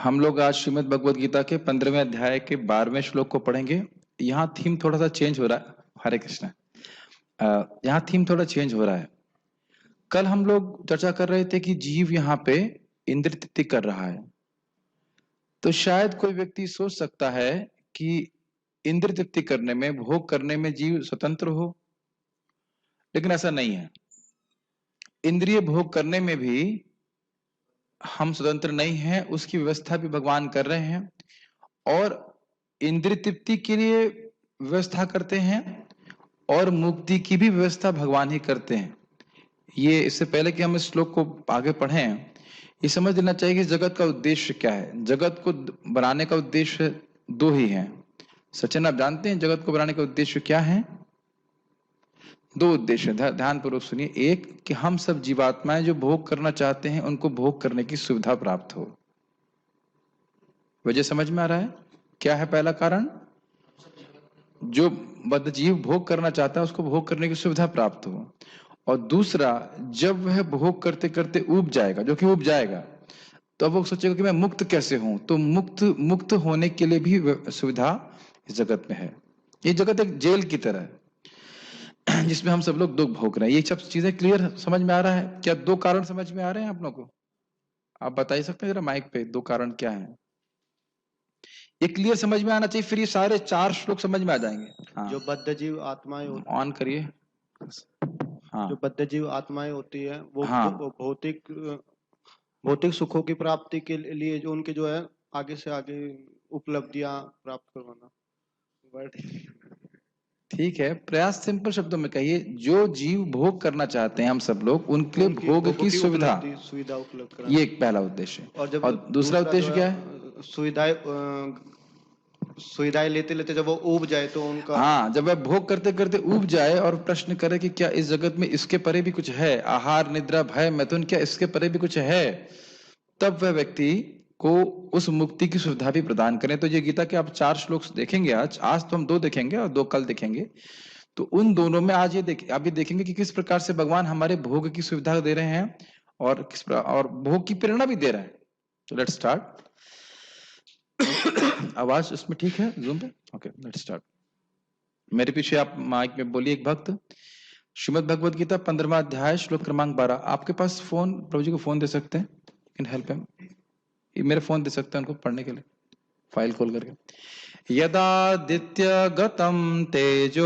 हम लोग आज श्रीमद् भगवद गीता के 15वें अध्याय के 12वें श्लोक को पढ़ेंगे। यहाँ थीम थोड़ा सा चेंज हो रहा है। हरे कृष्ण। यहाँ थीम थोड़ा चेंज हो रहा है। कल हम लोग चर्चा कर रहे थे कि जीव यहाँ पे इंद्रिय तृप्ति कर रहा है, तो शायद कोई व्यक्ति सोच सकता है कि इंद्रिय तृप्ति करने में, भोग करने में जीव स्वतंत्र हो, लेकिन ऐसा नहीं है। इंद्रिय भोग करने में भी हम स्वतंत्र नहीं हैं, उसकी व्यवस्था भी भगवान कर रहे हैं और इंद्रिय तृप्ति के लिए व्यवस्था करते हैं और मुक्ति की भी व्यवस्था भगवान ही करते हैं। ये इससे पहले कि हम इस श्लोक को आगे पढ़ें, ये समझ लेना चाहिए कि जगत का उद्देश्य क्या है। जगत को बनाने का उद्देश्य दो ही है। सचिन, आप जानते हैं जगत को बनाने का उद्देश्य क्या है? दो उद्देश्य, ध्यान पूर्वक सुनिए। एक कि हम सब जीवात्माएं जो भोग करना चाहते हैं उनको भोग करने की सुविधा प्राप्त हो। वजह समझ में आ रहा है? क्या है पहला कारण? जो बद्ध जीव भोग करना चाहता है उसको भोग करने की सुविधा प्राप्त हो। और दूसरा, जब वह भोग करते करते ऊब जाएगा, जो कि ऊब जाएगा, तो अब वो सोचेगा कि मैं मुक्त कैसे हूं। तो मुक्त होने के लिए भी सुविधा इस जगत में है। ये जगत एक जेल की तरह है जिसमें हम सब लोग दुख भोग रहे हैं। ये सब चीजें क्लियर समझ में आ रहा है? क्या दो कारण समझ में आ रहे हैं आप लोगों को? आप बता ही सकते हैं जरा माइक पे दो कारण क्या है? ये क्लियर समझ में आना चाहिए, फिर ये सारे 4 श्लोक समझ में आ जाएंगे। हाँ, जो बद्ध जीव आत्माएं ऑन करिए। हाँ, जो बद्ध जीव आत्माएं होती है वो हाँ, भौतिक सुखों की प्राप्ति के लिए जो उनके जो है आगे से आगे उपलब्धियां प्राप्त करवाना। ठीक है। प्रयास सिंपल शब्दों में कहिए, जो जीव भोग करना चाहते हैं हम सब लोग, उनके लिए भोग की सुविधा उपलब्ध कराना, ये एक पहला उद्देश्य है। और जब और दूसरा उद्देश्य क्या है? सुविधाएं लेते लेते जब वो ऊब जाए तो उनका, हाँ, जब वह भोग करते करते ऊब जाए और प्रश्न करे कि क्या इस जगत में इसके परे भी कुछ है, आहार निद्रा भय मैथुन, क्या इसके परे भी कुछ है, तब वह व्यक्ति को उस मुक्ति की सुविधा भी प्रदान करें। तो ये गीता के आप 4 श्लोक देखेंगे। आज तो हम 2 देखेंगे और 2 कल देखेंगे। तो उन दोनों में आज आप ये देखेंगे कि किस प्रकार से भगवान हमारे भोग की सुविधा दे रहे हैं और और भोग की प्रेरणा भी दे रहे हैं। तो लेट्स स्टार्ट। आवाज उसमें ठीक है जूम पे? Okay, let's start. मेरे पीछे आप माइक में बोलिए एक भक्त। श्रीमद् भगवद गीता 15वां अध्याय श्लोक क्रमांक 12। आपके पास फोन, प्रभु जी को फोन दे सकते हैं? Can help him? मेरे फोन दे सकते हैं उनको पढ़ने के लिए, फाइल खोल करके। यदादित्य गतम तेजो,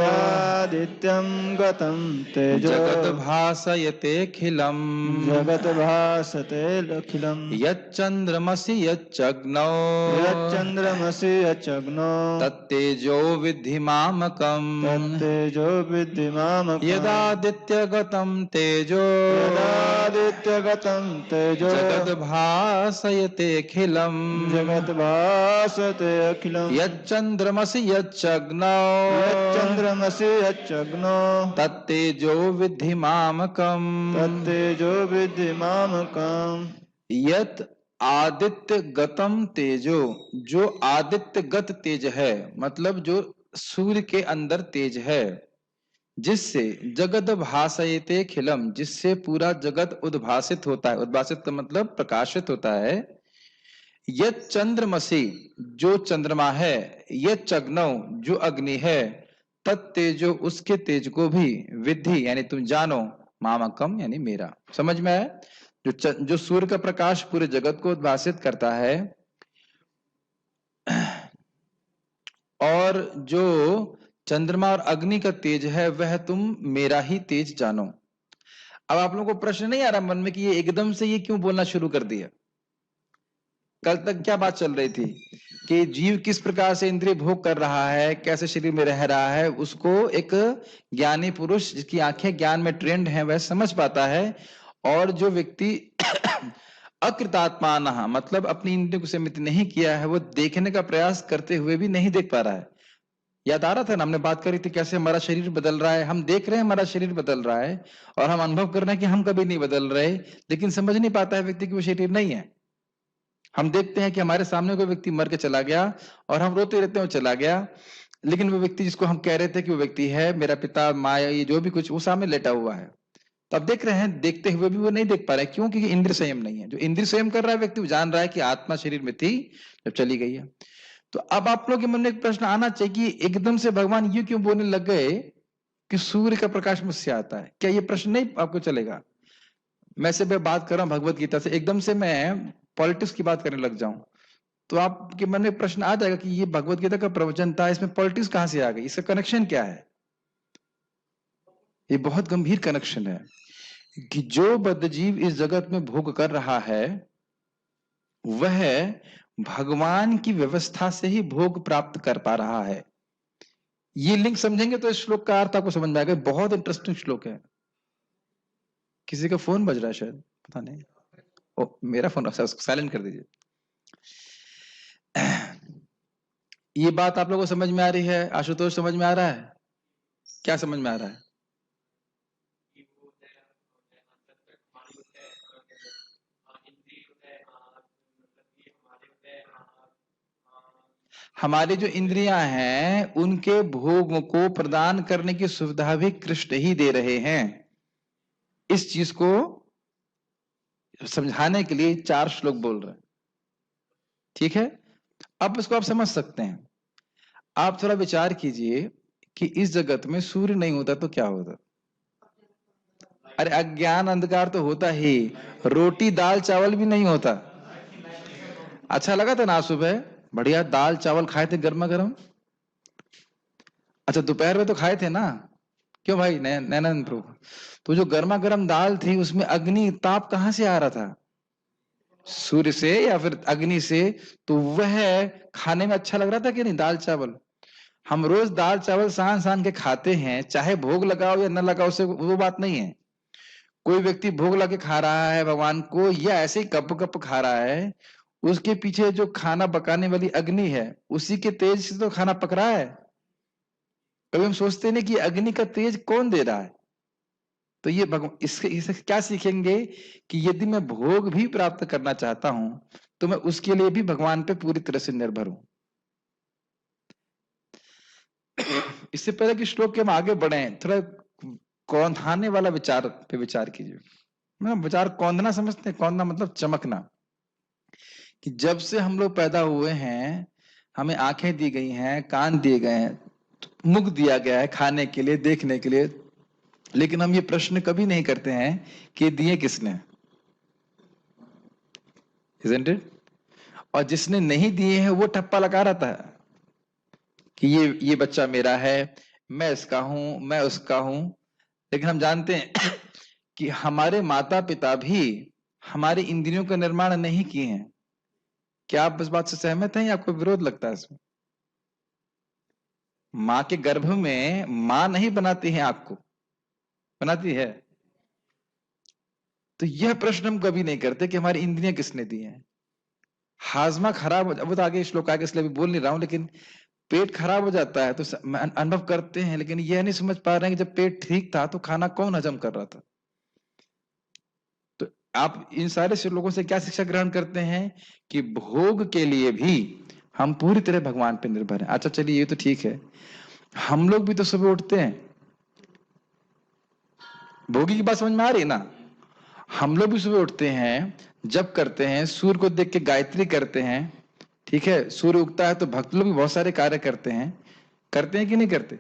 यदादित्यं गतं तेजो, जगत भासयतेऽखिलम्, जगत भासते अखिलम्, यच्चंद्रमसि यच्चग्नौ, यच्चंद्रमसि यच्चग्नो, तत्तेजो विद्धि मामकम्, तत्तेजो विद्धि मामकम्। यदादित्य गतम तेजो, यदादित्य गतं तेजो, जगत भासयतेऽखिलम्, जगत भासते अखिलम्, यच्चंद्रमसि यच्चग्नौ, यच्चंद्रमसि यच्चग्नो, तत्तेजो विद्धि मामकम्, तत्तेजो विद्धि मामकम्। यत् आदित्य गतम तेजो, जो आदित्य गत तेज है, मतलब जो सूर्य के अंदर तेज है, जिससे जगत भासयते खिलम, जिससे पूरा जगत उद्भासित होता है। उद्भासित का मतलब प्रकाशित होता है। यत् चंद्रमसी, जो चंद्रमा है, यत् चग्नौ, जो अग्नि है, तत्तेजो, उसके तेज को भी, विद्धि यानी तुम जानो, मामकम यानी मेरा। समझ में आया? जो सूर्य का प्रकाश पूरे जगत को उद्भासित करता है, और जो चंद्रमा और अग्नि का तेज है, वह तुम मेरा ही तेज जानो। अब आप लोगों को प्रश्न नहीं आ रहा मन में कि ये एकदम से ये क्यों बोलना शुरू कर दिया? कल तक क्या बात चल रही थी कि जीव किस प्रकार से इंद्रिय भोग कर रहा है, कैसे शरीर में रह रहा है, उसको एक ज्ञानी पुरुष जिसकी आंखें ज्ञान में ट्रेंड है वह समझ पाता है। और जो व्यक्ति अकृतात्मान, मतलब अपनी इंद्रियों को सीमित नहीं किया है, वो देखने का प्रयास करते हुए भी नहीं देख पा रहा है। याद आ रहा था ना, हमने बात करी थी कैसे हमारा शरीर बदल रहा है। हम देख रहे हैं हमारा शरीर बदल रहा है और हम अनुभव कर रहे हैं कि हम कभी नहीं बदल रहे, लेकिन समझ नहीं पाता है व्यक्ति कि वो शरीर नहीं है। हम देखते हैं कि हमारे सामने कोई व्यक्ति मर के चला गया और हम रोते रहते हैं वो चला गया, लेकिन वो व्यक्ति जिसको हम कह रहे थे कि वो व्यक्ति है, मेरा पिता, माँ, ये जो भी कुछ, वो सामने लेटा हुआ है। तो अब देख रहे हैं, देखते हुए भी वो नहीं देख पा रहे, क्यों? क्योंकि इंद्रिय संयम नहीं है। जो इंद्रिय संयम कर रहा है व्यक्ति, वो जान रहा है कि आत्मा शरीर में थी, जब चली गई है। तो अब आप लोग के मन में एक प्रश्न आना चाहिए कि एकदम से भगवान ये क्यों बोलने लग गए कि सूर्य का प्रकाश मुझसे आता है? क्या ये प्रश्न नहीं आपको चलेगा? मैं से बात कर रहा हूं भगवत गीता से, एकदम से मैं पॉलिटिक्स की बात करने लग जाऊं तो आपके मन में प्रश्न आ जाएगा कि ये भगवत गीता का प्रवचन था, इसमें पॉलिटिक्स कहां से आ गई, इसका कनेक्शन क्या है? ये बहुत गंभीर कनेक्शन है कि जो बद्धजीव इस जगत में भोग कर रहा है वह भगवान की व्यवस्था से ही भोग प्राप्त कर पा रहा है। ये लिंक समझेंगे तो इस श्लोक का अर्थ आपको समझ में आएगा। बहुत इंटरेस्टिंग श्लोक है। किसी का फोन बज रहा है शायद, पता नहीं। ओ, मेरा फोन, उसको साइलेंट कर दीजिए। ये बात आप लोगों को समझ में आ रही है? आशुतोष समझ में आ रहा है? क्या समझ में आ रहा है? हमारी जो इंद्रियां हैं उनके भोग को प्रदान करने की सुविधा भी कृष्ण ही दे रहे हैं। इस चीज को समझाने के लिए 4 श्लोक बोल रहे हैं, ठीक है? अब इसको आप समझ सकते हैं। आप थोड़ा विचार कीजिए कि इस जगत में सूर्य नहीं होता तो क्या होता? अरे अज्ञान अंधकार तो होता ही, रोटी दाल चावल भी नहीं होता। अच्छा लगा था ना सुबह, बढ़िया दाल चावल खाए थे गर्मा गर्म। अच्छा दोपहर में तो खाए थे ना, क्यों भाई नैनंद प्रभु? तो जो गर्मा गर्म दाल थी उसमें अग्नि ताप कहां से आ रहा था? सूर्य से या फिर अग्नि से। तो वह खाने में अच्छा लग रहा था कि नहीं दाल चावल? हम रोज दाल चावल सान सान के खाते हैं, चाहे भोग लगाओ या न लगाओ, से वो बात नहीं है। कोई व्यक्ति भोग लगा के खा रहा है भगवान को या ऐसे ही कप कप खा रहा है, उसके पीछे जो खाना पकाने वाली अग्नि है उसी के तेज से तो खाना पक रहा है। कभी हम सोचते नहीं कि अग्नि का तेज कौन दे रहा है? तो ये भगवान इससे क्या सीखेंगे कि यदि मैं भोग भी प्राप्त करना चाहता हूं तो मैं उसके लिए भी भगवान पे पूरी तरह से निर्भर हूं। इससे पहले कि श्लोक के हम आगे बढ़े, थोड़ा कौंधाने वाला विचार पे विचार कीजिए। मतलब विचार कौंधना समझते हैं? कौंधना मतलब चमकना। कि जब से हम लोग पैदा हुए हैं हमें आंखें दी गई हैं, कान दिए गए हैं, मुख दिया गया है खाने के लिए, देखने के लिए, लेकिन हम ये प्रश्न कभी नहीं करते हैं कि दिए किसने, isn't it? और जिसने नहीं दिए हैं वो ठप्पा लगा रहता है कि ये बच्चा मेरा है, मैं इसका हूं, मैं उसका हूं। लेकिन हम जानते हैं कि हमारे माता पिता भी हमारे इंद्रियों का निर्माण नहीं किए हैं। क्या आप इस बात से सहमत हैं या आपको विरोध लगता है इसमें? माँ के गर्भ में माँ नहीं बनाती है आंख को, बनाती है? तो यह प्रश्न हम कभी नहीं करते कि हमारी इंद्रियां किसने दी हैं। हाजमा खराब हो वो तो आगे श्लोक आगे इसलिए बोल नहीं रहा हूं, लेकिन पेट खराब हो जाता है तो अनुभव करते हैं, लेकिन यह नहीं समझ पा रहे हैं कि जब पेट ठीक था तो खाना कौन हजम कर रहा था। तो आप इन सारे श्लोकों से क्या शिक्षा ग्रहण करते हैं कि भोग के लिए भी हम पूरी तरह भगवान पर निर्भर हैं। अच्छा चलिए ये तो ठीक है, हम लोग भी तो सुबह उठते हैं, भोगी की बात समझ में आ रही है ना? हम लोग भी सुबह उठते हैं, जप करते हैं, सूर्य को देख के गायत्री करते हैं, ठीक है? सूर्य उगता है तो भक्त लोग भी बहुत सारे कार्य करते हैं कि नहीं करते?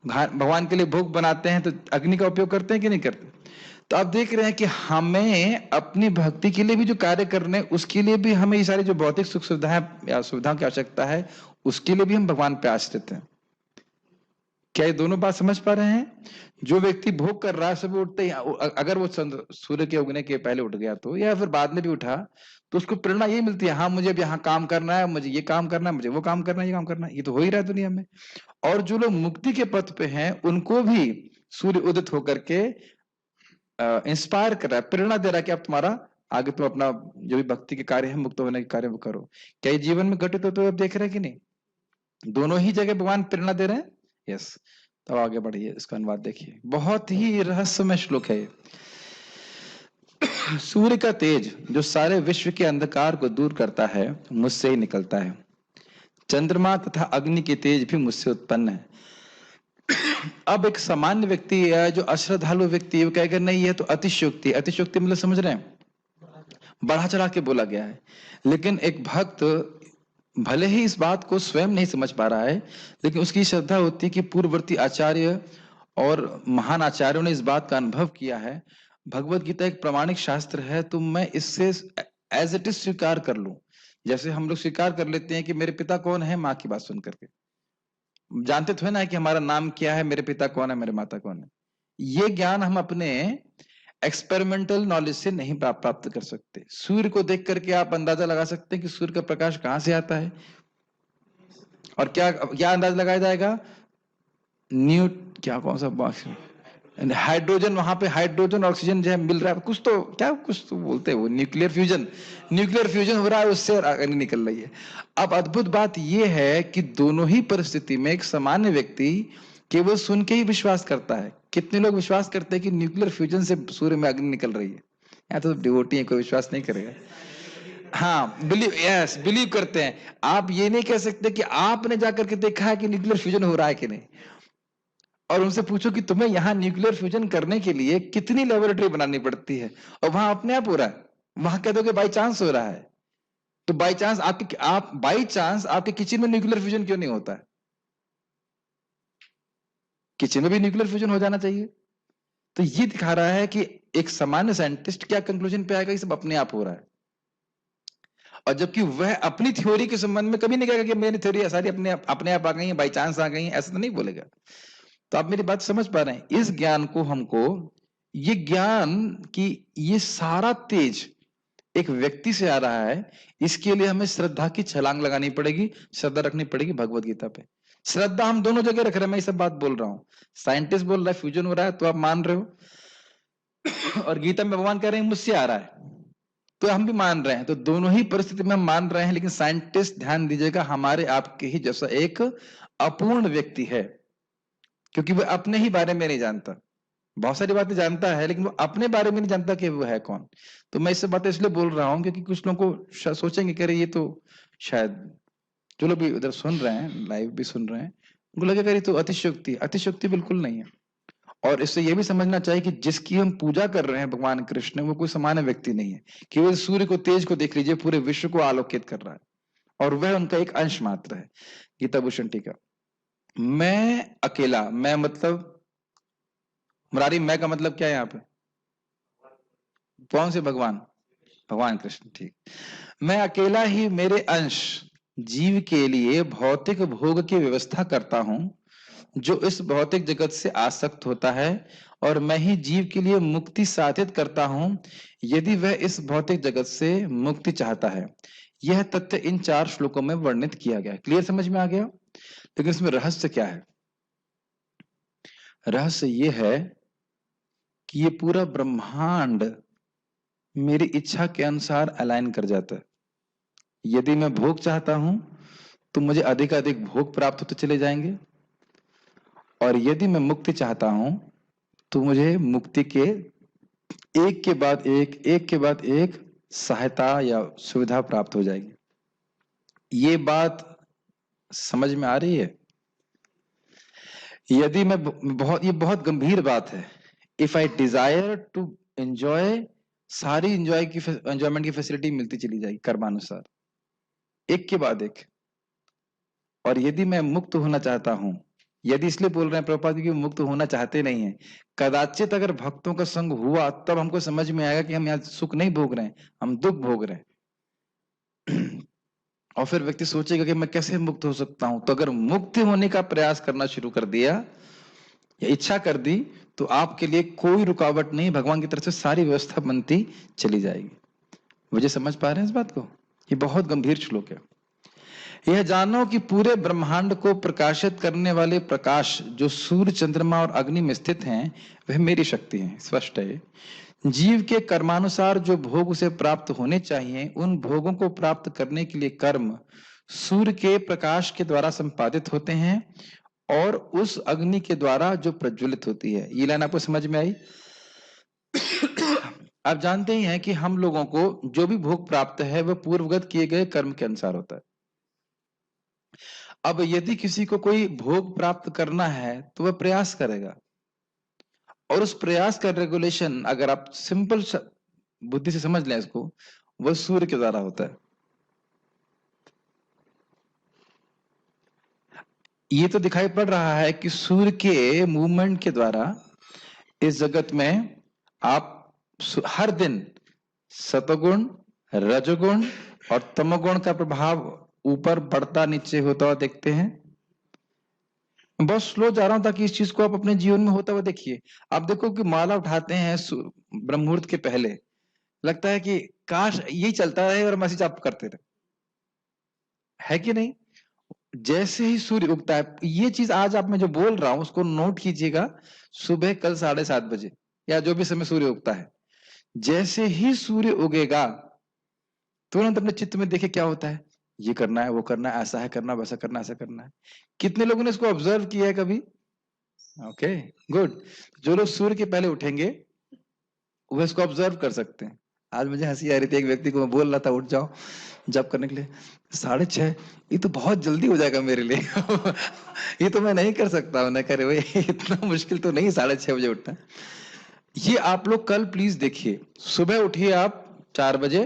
भगवान के लिए भोग बनाते हैं तो अग्नि का उपयोग करते हैं कि नहीं करते? तो आप देख रहे हैं कि हमें अपनी भक्ति के लिए भी जो कार्य करने हैं उसके लिए भी हमें ये सारी जो भौतिक सुख सुविधाएं या सुविधाओं की आवश्यकता है उसके लिए भी हम भगवान पे आश्रित हैं। क्या ये दोनों बात समझ पा रहे हैं? जो व्यक्ति भोग कर रहा है सुबह उठते ही, अगर वो सूर्य के उगने के पहले उठ गया तो या फिर बाद में भी उठा तो उसको प्रेरणा यही मिलती है, हाँ मुझे अब यहाँ काम करना है, मुझे ये काम करना है, मुझे वो काम करना है, ये काम करना है। ये तो हो ही रहा है दुनिया में। और जो लोग मुक्ति के पथ पे हैं उनको भी सूर्य उदित होकर के इंस्पायर कर रहा है, प्रेरणा दे रहा है कि अब तुम्हारा आगे तुम अपना जो भी भक्ति के कार्य है, मुक्त होने के कार्य वो करो। क्या ये जीवन में घटित होते हुए अब देख रहे हैं कि नहीं? दोनों ही जगह भगवान प्रेरणा दे रहे हैं। यस, तब आगे बढ़िए, इसका अनुवाद देखिए, बहुत ही रहस्यमय श्लोक है ये। सूर्य का तेज जो सारे विश्व के अंधकार को दूर करता है मुझसे ही निकलता है। चंद्रमा तथा अग्नि के तेज भी मुझसे उत्पन्न है। अब एक सामान्य व्यक्ति या जो अश्रद्धालु व्यक्ति है वो कहेगा नहीं ये तो अतिशयोक्ति है। अतिशयोक्ति मतलब समझ रहे हैं, बढ़ा चढ़ा के बोला गया है। लेकिन एक भक्त भले ही इस बात को स्वयं नहीं समझ पा रहा है, लेकिन उसकी श्रद्धा होती है कि पूर्ववर्ती आचार्य और महान आचार्यों ने इस बात का अनुभव किया है, भगवत गीता एक प्रामाणिक शास्त्र है, तो मैं इससे एज इट इज स्वीकार कर लूं। जैसे हम लोग स्वीकार कर लेते हैं कि मेरे पिता कौन है, माँ की बात सुन करके जानते तो है ना कि हमारा नाम क्या है, मेरे पिता कौन है, मेरे माता कौन है। ये ज्ञान हम अपने एक्सपेरिमेंटल नॉलेज से नहीं प्राप्त कर सकते। सूर्य को देख करके आप अंदाजा लगा सकते हैं कि सूर्य का प्रकाश कहां से आता है, और क्या क्या अंदाजा लगाया जाएगा, न्यू क्या कौन सा बॉक्स, हाइड्रोजन, वहां पे हाइड्रोजन ऑक्सीजन जो है मिल रहा है, कुछ तो क्या कुछ तो बोलते हैं वो, न्यूक्लियर फ्यूजन हो रहा है, उससे अग्नि निकल रही है। अब अद्भुत बात यह है कि दोनों ही परिस्थिति में एक सामान्य व्यक्ति केवल सुन के ही विश्वास करता है। कितने लोग विश्वास करते हैं कि न्यूक्लियर फ्यूजन से सूर्य में अग्नि निकल रही है? यहाँ तो डिवोटी है, कोई विश्वास नहीं करेगा। हाँ, बिलीव करते हैं। आप ये नहीं कह सकते कि आपने जाकर के देखा है कि न्यूक्लियर फ्यूजन हो रहा है कि नहीं, और उनसे पूछो कि तुम्हें यहाँ न्यूक्लियर फ्यूजन करने के लिए कितनी लेबोरेटरी बनानी पड़ती है, और वहां अपने आप हो रहा है। वहां कह दो कि बाई चांस हो रहा है, तो बाई चांस आपके किचन में न्यूक्लियर फ्यूजन क्यों नहीं होता है? किचन में भी न्यूक्लियर फ्यूजन हो जाना चाहिए। तो ये दिखा रहा है कि एक सामान्य साइंटिस्ट क्या कंक्लूजन पे आएगा, ये सब अपने आप हो रहा है। और जबकि वह अपनी थ्योरी के संबंध में कभी नहीं कहेगा कि मेरी थ्योरी सारी अपने आप आ गई है, बाई चांस आ गई है, ऐसा तो नहीं बोलेगा। तो आप मेरी बात समझ पा रहे हैं? इस ज्ञान को हमको, ये ज्ञान की ये सारा तेज एक व्यक्ति से आ रहा है, इसके लिए हमें श्रद्धा की छलांग लगानी पड़ेगी, श्रद्धा रखनी पड़ेगी भगवत गीता पे। श्रद्धा हम दोनों जगह रख रहे हैं, मैं ये सब बात बोल रहा हूं। साइंटिस्ट बोल रहा है फ्यूजन हो रहा है तो आप मान रहे हो, और गीता में भगवान कह रहे हैं मुझसे आ रहा है तो हम भी मान रहे हैं। तो दोनों ही परिस्थिति में हम मान रहे हैं, लेकिन साइंटिस्ट ध्यान दीजिएगा हमारे आपके ही जैसा एक अपूर्ण व्यक्ति है, क्योंकि वह अपने ही बारे में नहीं जानता। बहुत सारी बातें जानता है लेकिन वो अपने बारे में नहीं जानता कि वो है कौन। तो मैं इससे बातें इसलिए बोल रहा हूं क्योंकि कुछ लोगों को सोचेंगे कि अरे ये तो शायद, जो लोग भी उधर सुन रहे हैं, लाइव भी सुन रहे हैं, उनको लगेगा ये तो अतिशयोक्ति। अतिशयोक्ति बिल्कुल नहीं है। और इससे ये भी समझना चाहिए कि जिसकी हम पूजा कर रहे हैं भगवान कृष्ण, वो कोई सामान्य व्यक्ति नहीं है। केवल सूर्य को, तेज को देख लीजिए, पूरे विश्व को आलोकित कर रहा है, और वह उनका एक अंश मात्र है। गीता भूषण टीका। मैं अकेला, मैं मतलब मुरारी, मैं का मतलब क्या है यहाँ पे? कौन से भगवान? भगवान कृष्ण, ठीक। मैं अकेला ही मेरे अंश जीव के लिए भौतिक भोग की व्यवस्था करता हूं, जो इस भौतिक जगत से आसक्त होता है, और मैं ही जीव के लिए मुक्ति साधित करता हूं, यदि वह इस भौतिक जगत से मुक्ति चाहता है। यह तथ्य इन 4 श्लोकों में वर्णित किया गया। क्लियर, समझ में आ गया? लेकिन इसमें रहस्य क्या है? रहस्य यह है कि ये पूरा ब्रह्मांड मेरी इच्छा के अनुसार अलाइन कर जाता है। यदि मैं भोग चाहता हूं तो मुझे अधिक भोग प्राप्त होते चले जाएंगे, और यदि मैं मुक्ति चाहता हूं तो मुझे मुक्ति के एक के बाद एक सहायता या सुविधा प्राप्त हो जाएगी। ये बात समझ में आ रही है? यदि मैं ये बहुत गंभीर बात है। If I desire to enjoy, सारी एंजॉयमेंट की फैसिलिटी मिलती चली जाएगी कर्मानुसार, एक के बाद एक। और यदि मैं मुक्त होना चाहता हूं, यदि इसलिए बोल रहे हैं प्रभुपाद क्योंकि मुक्त होना चाहते नहीं है, कदाचित अगर भक्तों का संग हुआ तब हमको समझ में आएगा कि हम यहाँ सुख नहीं भोग रहे हैं, हम दुख भोग रहे हैं। और फिर व्यक्ति सोचेगा कि मैं कैसे मुक्त हो सकता हूं। तो अगर मुक्त होने का प्रयास करना शुरू कर दिया या इच्छा कर दी, तो आपके लिए कोई रुकावट नहीं, भगवान की तरफ से सारी व्यवस्था बनती चली जाएगी। मुझे समझ पा रहे हैं इस बात को? ये बहुत गंभीर श्लोक है। यह जानो कि पूरे ब्रह्मांड को प्रकाशित करने वाले प्रकाश जो सूर्य, चंद्रमा और अग्नि में स्थित हैं, वह मेरी शक्ति है। स्पष्ट है। जीव के कर्मानुसार जो भोग उसे प्राप्त होने चाहिए, उन भोगों को प्राप्त करने के लिए कर्म सूर्य के प्रकाश के द्वारा संपादित होते हैं, और उस अग्नि के द्वारा जो प्रज्वलित होती है। ये लाइन आपको समझ में आई? आप जानते ही हैं कि हम लोगों को जो भी भोग प्राप्त है वह पूर्वगत किए गए कर्म के अनुसार होता है। अब यदि किसी को कोई भोग प्राप्त करना है तो वह प्रयास करेगा, और उस प्रयास का रेगुलेशन अगर आप सिंपल बुद्धि से समझ लें इसको, वह सूर्य के द्वारा होता है। ये तो दिखाई पड़ रहा है कि सूर्य के मूवमेंट के द्वारा इस जगत में आप हर दिन सतोगुण, रजोगुण और तमोगुण का प्रभाव ऊपर बढ़ता नीचे होता हुआ देखते हैं। बहुत स्लो जा रहा हूं ताकि इस चीज को आप अपने जीवन में होता हुआ देखिए। आप देखो कि माला उठाते हैं ब्रह्म मुहूर्त के पहले, लगता है कि काश यही चलता रहे और हम ऐसे जाप करते रहे, है कि नहीं? जैसे ही सूर्य उगता है, ये चीज आज आप मैं जो बोल रहा हूं उसको नोट कीजिएगा, सुबह कल 7:30 बजे या जो भी समय सूर्य उगता है, जैसे ही सूर्य उगेगा तुरंत अपने चित्त में देखे क्या होता है, ये करना है, वो करना है, ऐसा है करना, वैसा करना, ऐसा करना है। कितने लोगों ने इसको ऑब्जर्व किया है कभी? Okay, good. जो लोग सूर्य के पहले उठेंगे वो इसको ऑब्जर्व कर सकते हैं। आज मुझे हंसी आ रही थी, एक व्यक्ति को मैं बोल रहा था उठ जाओ जब करने के लिए, 6:30, ये तो बहुत जल्दी हो जाएगा मेरे लिए ये तो मैं नहीं कर सकता। मैंने कहा भाई इतना मुश्किल तो नहीं 6:30 बजे उठना। ये आप लोग कल प्लीज देखिए, सुबह उठिए आप 4 बजे।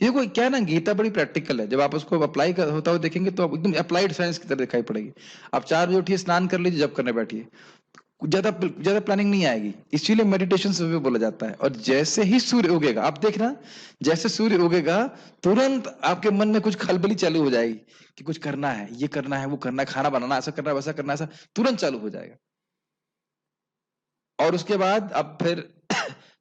ये कोई क्या ना, गीता बड़ी प्रैक्टिकल है, जब आप उसको अप्लाई होता हुआ देखेंगे तो एकदम अप्लाइड साइंस की तरह दिखाई पड़ेगी। आप 4 बजे उठिए, स्नान कर लीजिए, जब करने बैठिए, ज्यादा प्लानिंग नहीं आएगी, इसीलिए मेडिटेशन सुबह बोला जाता है। और जैसे ही सूर्य उगेगा, आप देखना, जैसे सूर्य उगेगा तुरंत आपके मन में कुछ खलबली चालू हो जाएगी कि कुछ करना है, ये करना है, वो करना है, खाना बनाना, ऐसा करना है, वैसा करना है, ऐसा तुरंत चालू हो जाएगा। और उसके बाद अब फिर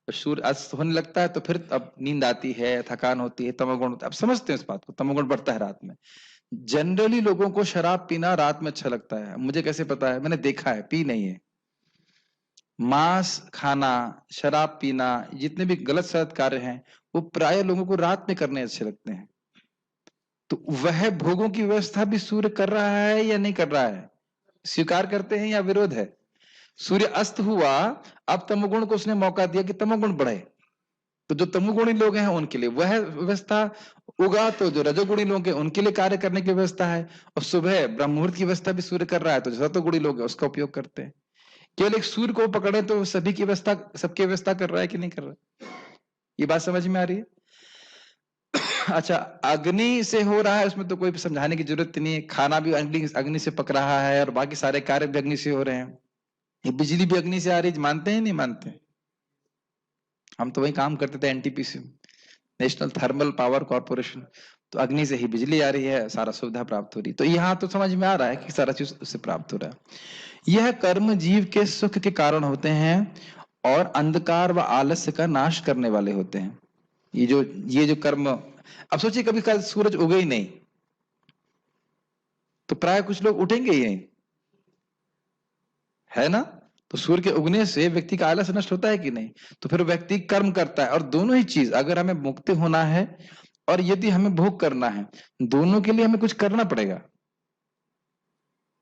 सूर्य अस्त होने लगता है तो फिर अब नींद आती है, थकान होती है, तमोगुण होता है। अब समझते हैं इस बात को, तमोगुण बढ़ता है रात में। जनरली लोगों को शराब पीना रात में अच्छा लगता है। मुझे कैसे पता है? मैंने देखा है, पी नहीं है। मांस खाना, शराब पीना, जितने भी गलत सलत कार्य हैं वो प्राय लोगों को रात में करने अच्छे लगते हैं। तो वह भोगों की व्यवस्था भी सूर्य कर रहा है या नहीं कर रहा है? स्वीकार करते हैं या विरोध है? सूर्य अस्त हुआ, अब तमोगुण को उसने मौका दिया कि तमोगुण बढ़े, तो जो तमोगुणी लोग हैं उनके लिए वह व्यवस्था उगा, तो जो रजोगुणी लोग हैं उनके लिए कार्य करने की व्यवस्था है। और सुबह ब्रह्म मुहूर्त की व्यवस्था भी सूर्य कर रहा है, तो जो सतोगुणी लोग हैं उसका उपयोग करते हैं। केवल एक सूर्य को पकड़े तो सभी की व्यवस्था, सबकी व्यवस्था कर रहा है कि नहीं कर रहा? ये बात समझ में आ रही है? अच्छा, अग्नि से हो रहा है उसमें तो कोई समझाने की जरूरत नहीं है। खाना भी अग्नि से पक रहा है और बाकी सारे कार्य भी अग्नि से हो रहे हैं। ये बिजली भी अग्नि से आ रही है, मानते हैं नहीं मानते? हम तो वही काम करते थे NTPC, national thermal power corporation, तो अग्नि से ही बिजली आ रही है, सारा सुविधा प्राप्त हो रही। तो यहाँ तो समझ में आ रहा है कि सारा चीज उससे प्राप्त हो रहा है। यह कर्म जीव के सुख के कारण होते हैं और अंधकार व आलस्य का नाश करने वाले होते हैं। ये जो कर्म, अब सोचिए कभी कल सूरज उगे ही नहीं तो प्राय कुछ लोग उठेंगे ही नहीं, है ना? तो सूर्य के उगने से व्यक्ति का आलस्य नष्ट होता है कि नहीं? तो फिर व्यक्ति कर्म करता है। और दोनों ही चीज, अगर हमें मुक्त होना है और यदि हमें भोग करना है, दोनों के लिए हमें कुछ करना पड़ेगा।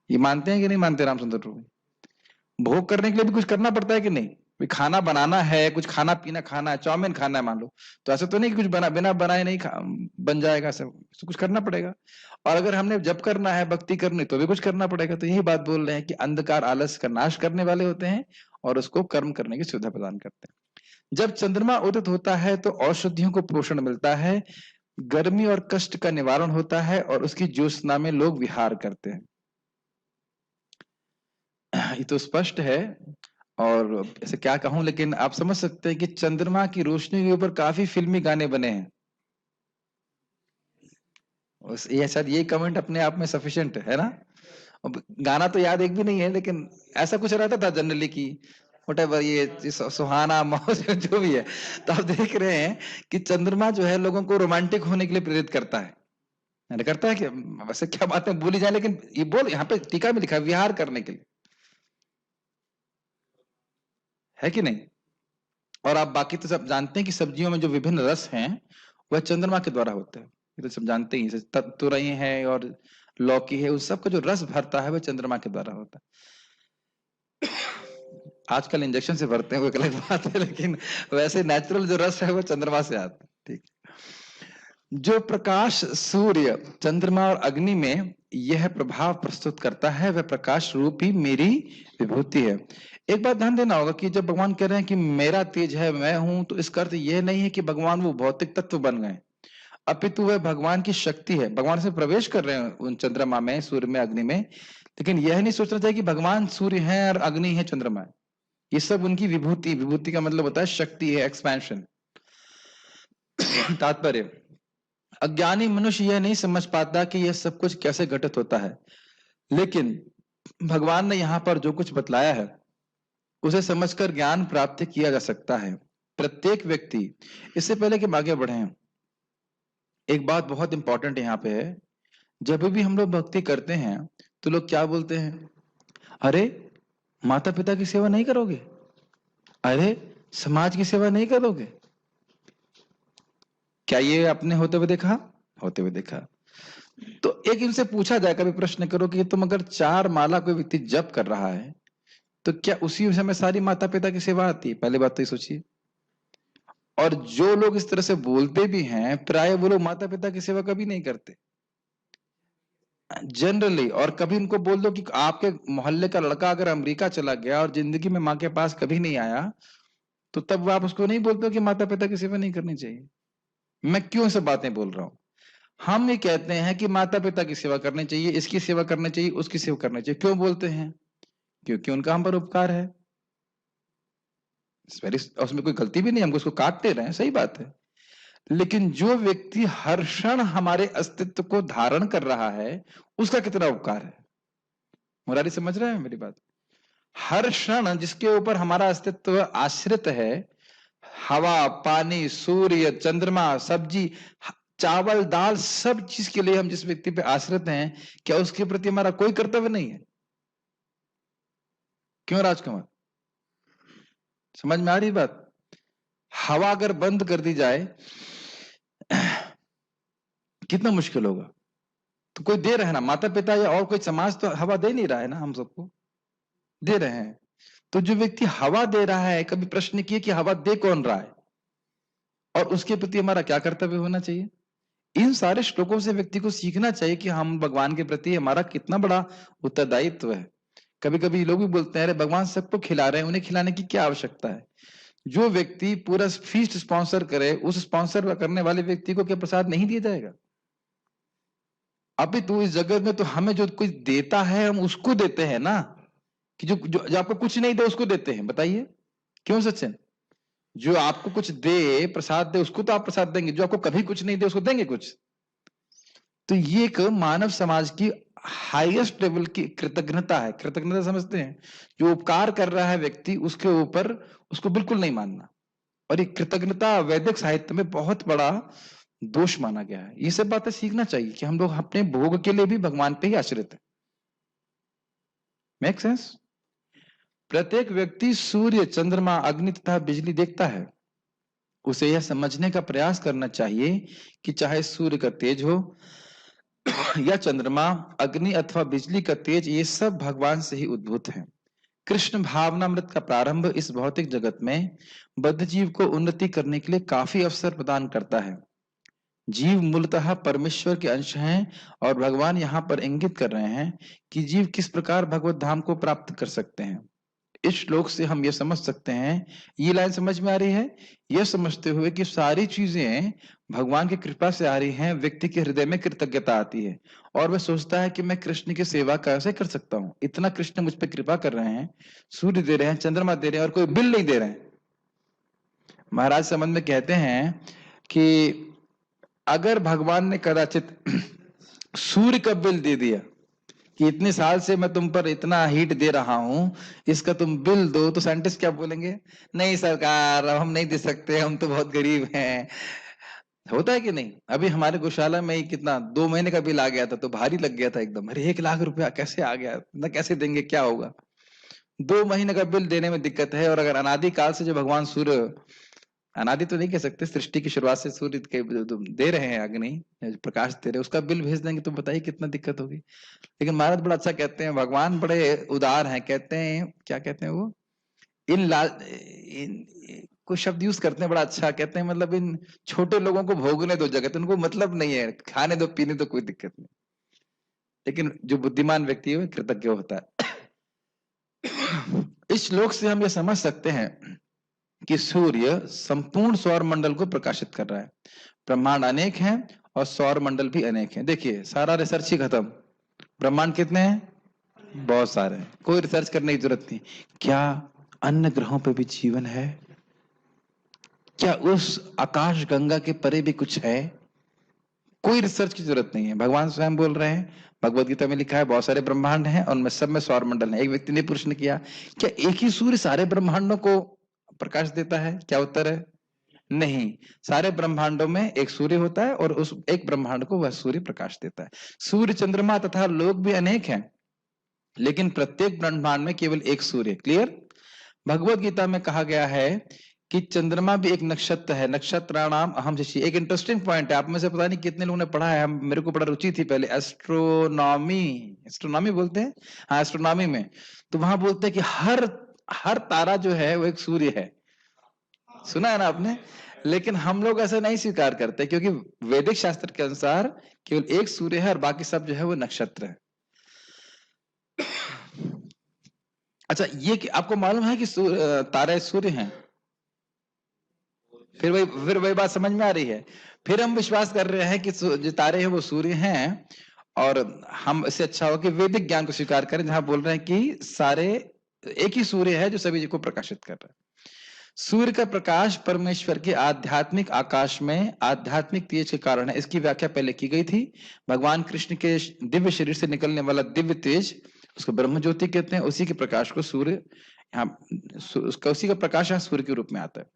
ये मानते हैं कि नहीं मानते रामचंद्र प्रभु? भोग करने के लिए भी कुछ करना पड़ता है कि नहीं? खाना बनाना है, कुछ खाना पीना खाना है, चाउमीन खाना है मान लो, तो ऐसा तो नहीं कि कुछ बिना बनाए नहीं बन जाएगा, सब तो कुछ करना पड़ेगा। और अगर हमने जब करना है, भक्ति करनी, तो भी कुछ करना पड़ेगा। तो यही बात बोल रहे हैं कि अंधकार आलस्य का नाश करने वाले होते हैं और उसको कर्म करने की सुविधा प्रदान करते हैं। जब चंद्रमा उदित होता है तो औषधियों को पोषण मिलता है, गर्मी और कष्ट का निवारण होता है और उसकी ज्योत्सना में लोग विहार करते हैं। ये तो स्पष्ट है, और ऐसे क्या कहूं, लेकिन आप समझ सकते हैं कि चंद्रमा की रोशनी के ऊपर काफी फिल्मी गाने बने हैं। ये शायद ये कमेंट अपने आप में सफिशिएंट है ना? अब गाना तो याद एक भी नहीं है, लेकिन ऐसा कुछ रहता था जनरली की वटेवर, ये सुहाना मौसम जो भी है। तो आप देख रहे हैं कि चंद्रमा जो है लोगों को रोमांटिक होने के लिए प्रेरित करता है। करता है कि वैसे क्या बातें बोली जाए, लेकिन ये बोल यहाँ पे टीका में लिखा है विहार करने के लिए, है कि नहीं? और आप बाकी तो सब जानते हैं कि सब्जियों में जो विभिन्न रस हैं वह चंद्रमा के द्वारा होते हैं। ये तो सब जानते ही, तुरई है और लौकी है, उस सब का जो रस भरता है वह चंद्रमा के द्वारा होता है। आजकल इंजेक्शन से भरते हैं वो एक अलग बात है, लेकिन वैसे नेचुरल जो रस है वो चंद्रमा से आता है। ठीक, जो प्रकाश सूर्य, चंद्रमा और अग्नि में यह प्रभाव प्रस्तुत करता है, वह प्रकाश रूप ही मेरी विभूति है। एक बात ध्यान देना होगा कि जब भगवान कह रहे हैं कि मेरा तेज है, मैं हूं, तो इसका अर्थ यह नहीं है कि भगवान वो भौतिक तत्व बन गए, अपितु वह भगवान की शक्ति है। भगवान से प्रवेश कर रहे हैं उन चंद्रमा में, सूर्य में, अग्नि में, लेकिन यह नहीं सोचना चाहिए कि भगवान सूर्य है और अग्नि है, चंद्रमा है। ये सब उनकी विभूति, विभूति का मतलब होता है शक्ति है, एक्सपेंशन। तात्पर्य, अज्ञानी मनुष्य यह नहीं समझ पाता कि यह सब कुछ कैसे घटित होता है, लेकिन भगवान ने यहाँ पर जो कुछ बतलाया है उसे समझकर ज्ञान प्राप्त किया जा सकता है। प्रत्येक व्यक्ति, इससे पहले कि हम आगे बढ़े, एक बात बहुत इंपॉर्टेंट यहाँ पे है। जब भी हम लोग भक्ति करते हैं तो लोग क्या बोलते हैं? अरे माता पिता की सेवा नहीं करोगे? अरे समाज की सेवा नहीं करोगे? क्या ये आपने होते हुए देखा? होते हुए देखा। तो एक इनसे पूछा जाए, कभी प्रश्न करो कि तुम अगर 4 माला कोई व्यक्ति जप कर रहा है तो क्या उसी समय सारी माता पिता की सेवा आती है? पहले बात तो ये सोचिए। और जो लोग इस तरह से बोलते भी हैं, प्राय वो लोग माता पिता की सेवा कभी नहीं करते जनरली। और कभी उनको बोल दो कि आपके मोहल्ले का लड़का अगर अमेरिका चला गया और जिंदगी में माँ के पास कभी नहीं आया, तो तब आप उसको नहीं बोलते कि माता पिता की सेवा नहीं करनी चाहिए। मैं क्यों सब बातें बोल रहा हूं? हम ये कहते हैं कि माता पिता की सेवा करनी चाहिए, इसकी सेवा करनी चाहिए, उसकी सेवा करनी चाहिए। क्यों बोलते हैं? क्योंकि उनका हम पर उपकार है। उसमें कोई गलती भी नहीं, हमको उसको काटते रहे, सही बात है। लेकिन जो व्यक्ति हर क्षण हमारे अस्तित्व को धारण कर रहा है, उसका कितना उपकार है? मुरारी समझ रहे हैं मेरी बात? हर क्षण जिसके ऊपर हमारा अस्तित्व आश्रित है, हवा, पानी, सूर्य, चंद्रमा, सब्जी, चावल, दाल, सब चीज के लिए हम जिस व्यक्ति पे आश्रित हैं, क्या उसके प्रति हमारा कोई कर्तव्य नहीं है? क्यों राजकुमार, समझ में आ रही बात? हवा अगर बंद कर दी जाए कितना मुश्किल होगा। तो कोई दे रहा है ना, माता पिता या और कोई समाज तो हवा दे नहीं रहा है ना, हम सबको दे रहे हैं। तो जो व्यक्ति हवा दे रहा है, कभी प्रश्न किए कि हवा दे कौन रहा है और उसके प्रति हमारा क्या कर्तव्य होना चाहिए? इन सारे श्लोकों से व्यक्ति को सीखना चाहिए कि हम भगवान के प्रति हमारा कितना बड़ा उत्तरदायित्व है। कभी कभी लोग भी बोलते हैं, अरे भगवान सबको खिला रहे हैं, उन्हें खिलाने की क्या आवश्यकता है? जो व्यक्ति पूरा फीस्ट स्पॉन्सर करे, उस स्पॉन्सर करने वाले व्यक्ति को क्या प्रसाद नहीं दिया जाएगा? अभी तो इस जगत में तो हमें जो कुछ देता है हम उसको देते हैं ना, कि जो आपको कुछ नहीं दे उसको देते हैं। बताइए क्यों सचिन? जो आपको कुछ दे, प्रसाद दे, उसको तो आप प्रसाद देंगे। जो आपको कभी कुछ नहीं दे उसको देंगे कुछ? तो ये एक मानव समाज की हाईएस्ट लेवल की कृतज्ञता है। कृतज्ञता समझते हैं? जो उपकार कर रहा है व्यक्ति, उसके ऊपर उसको बिल्कुल नहीं मानना। और ये कृतज्ञता वैदिक साहित्य में बहुत बड़ा दोष माना गया है। ये सब बातें सीखना चाहिए कि हम लोग अपने भोग के लिए भी भगवान पे ही आश्रित है। Make sense? प्रत्येक व्यक्ति सूर्य, चंद्रमा, अग्नि तथा बिजली देखता है। उसे यह समझने का प्रयास करना चाहिए कि चाहे सूर्य का तेज हो या चंद्रमा, अग्नि अथवा बिजली का तेज, ये सब भगवान से ही उद्भूत है। कृष्ण भावनामृत का प्रारंभ इस भौतिक जगत में बद्ध जीव को उन्नति करने के लिए काफी अवसर प्रदान करता है। जीव मूलतः परमेश्वर के अंश हैं और भगवान यहाँ पर इंगित कर रहे हैं कि जीव किस प्रकार भगवत धाम को प्राप्त कर सकते हैं। इस श्लोक से हम यह समझ सकते हैं, ये लाइन समझ में आ रही है, यह समझते हुए कि सारी चीजें भगवान की कृपा से आ रही हैं, व्यक्ति के हृदय में कृतज्ञता आती है और वह सोचता है कि मैं कृष्ण की सेवा कैसे कर सकता हूँ। इतना कृष्ण मुझ पर कृपा कर रहे हैं, सूर्य दे रहे हैं, चंद्रमा दे रहे हैं और कोई बिल नहीं दे रहे हैं। महाराज संबंध में कहते हैं कि अगर भगवान ने कदाचित सूर्य का बिल दे दिया कि इतने साल से मैं तुम पर इतना हीट दे रहा हूं, इसका तुम बिल दो, तो साइंटिस्ट क्या बोलेंगे? नहीं सरकार, अब हम नहीं दे सकते, हम तो बहुत गरीब हैं। होता है कि नहीं? अभी हमारे गौशाला में ही कितना 2 महीने का बिल आ गया था, तो भारी लग गया था एकदम। अरे 1 लाख रुपया कैसे आ गया, ना कैसे देंगे, क्या होगा? 2 महीने का बिल देने में दिक्कत है। और अगर अनादि काल से जो भगवान सूर्य, अनादि तो नहीं कह सकते, सृष्टि की शुरुआत से सूर्य के दे रहे हैं, अग्नि प्रकाश दे रहे, उसका बिल भेज देंगे तो बताइए कितना दिक्कत होगी। लेकिन महाराज बड़ा अच्छा कहते हैं, भगवान बड़े उदार हैं। कहते हैं, क्या कहते हैं वो, कुछ शब्द यूज करते हैं बड़ा अच्छा, कहते हैं मतलब इन छोटे लोगों को भोगने दो जगत, उनको मतलब नहीं है, खाने दो पीने दो, कोई दिक्कत नहीं। लेकिन जो बुद्धिमान व्यक्ति है वो कृतज्ञ होता है। इस श्लोक से हम ये समझ सकते हैं कि सूर्य संपूर्ण सौर मंडल को प्रकाशित कर रहा है। ब्रह्मांड अनेक हैं और सौर मंडल भी अनेक हैं। देखिए सारा रिसर्च ही खत्म। ब्रह्मांड कितने हैं? बहुत सारे हैं, कोई रिसर्च करने की जरूरत नहीं। क्या अन्य ग्रहों पे भी जीवन है? क्या उस आकाश गंगा के परे भी कुछ है? कोई रिसर्च की जरूरत नहीं है। भगवान स्वयं बोल रहे हैं, भगवत गीता में लिखा है बहुत सारे ब्रह्मांड हैं और उनमें सब में सौर मंडल है। एक व्यक्ति ने प्रश्न किया, क्या एक ही सूर्य सारे ब्रह्मांडों को प्रकाश देता है? क्या उत्तर है? नहीं, सारे ब्रह्मांडों में एक सूर्य होता है और उस एक ब्रह्मांड को वह सूर्य प्रकाश देता है। सूर्य, चंद्रमा तथा लोक भी अनेक हैं, लेकिन प्रत्येक ब्रह्मांड में केवल एक सूर्य। क्लियर? भगवत गीता में कहा गया है कि चंद्रमा भी एक नक्षत्र है, नक्षत्राणाम अहम शशि। एक इंटरेस्टिंग पॉइंट है, आप में से पता नहीं कितने लोगों ने पढ़ा है, मेरे को बड़ा रुचि थी पहले एस्ट्रोनॉमी, एस्ट्रोनॉमी बोलते हैं, हाँ एस्ट्रोनॉमी में। तो वहां बोलते हैं कि हर हर तारा जो है वो एक सूर्य है। सुना है ना आपने? लेकिन हम लोग ऐसा नहीं स्वीकार करते, क्योंकि वैदिक शास्त्र के अनुसार केवल एक सूर्य है और बाकी सब जो है वो नक्षत्र है। अच्छा, ये कि आपको मालूम है कि तारे सूर्य हैं? फिर वही बात समझ में आ रही है। फिर हम विश्वास कर रहे हैं कि जो तारे हैं वो सूर्य हैं, और हम इससे अच्छा हो कि वैदिक ज्ञान को स्वीकार करें जहां बोल रहे हैं कि सारे एक ही सूर्य है जो सभी को प्रकाशित कर रहा है। सूर्य का प्रकाश परमेश्वर के आध्यात्मिक आकाश में आध्यात्मिक तेज के कारण है। इसकी व्याख्या पहले की गई थी। भगवान कृष्ण के दिव्य शरीर से निकलने वाला दिव्य तेज, उसको ब्रह्म ज्योति कहते हैं। उसी के प्रकाश को सूर्य यहाँ उसका उसी का प्रकाश यहाँ सूर्य के रूप में आता है।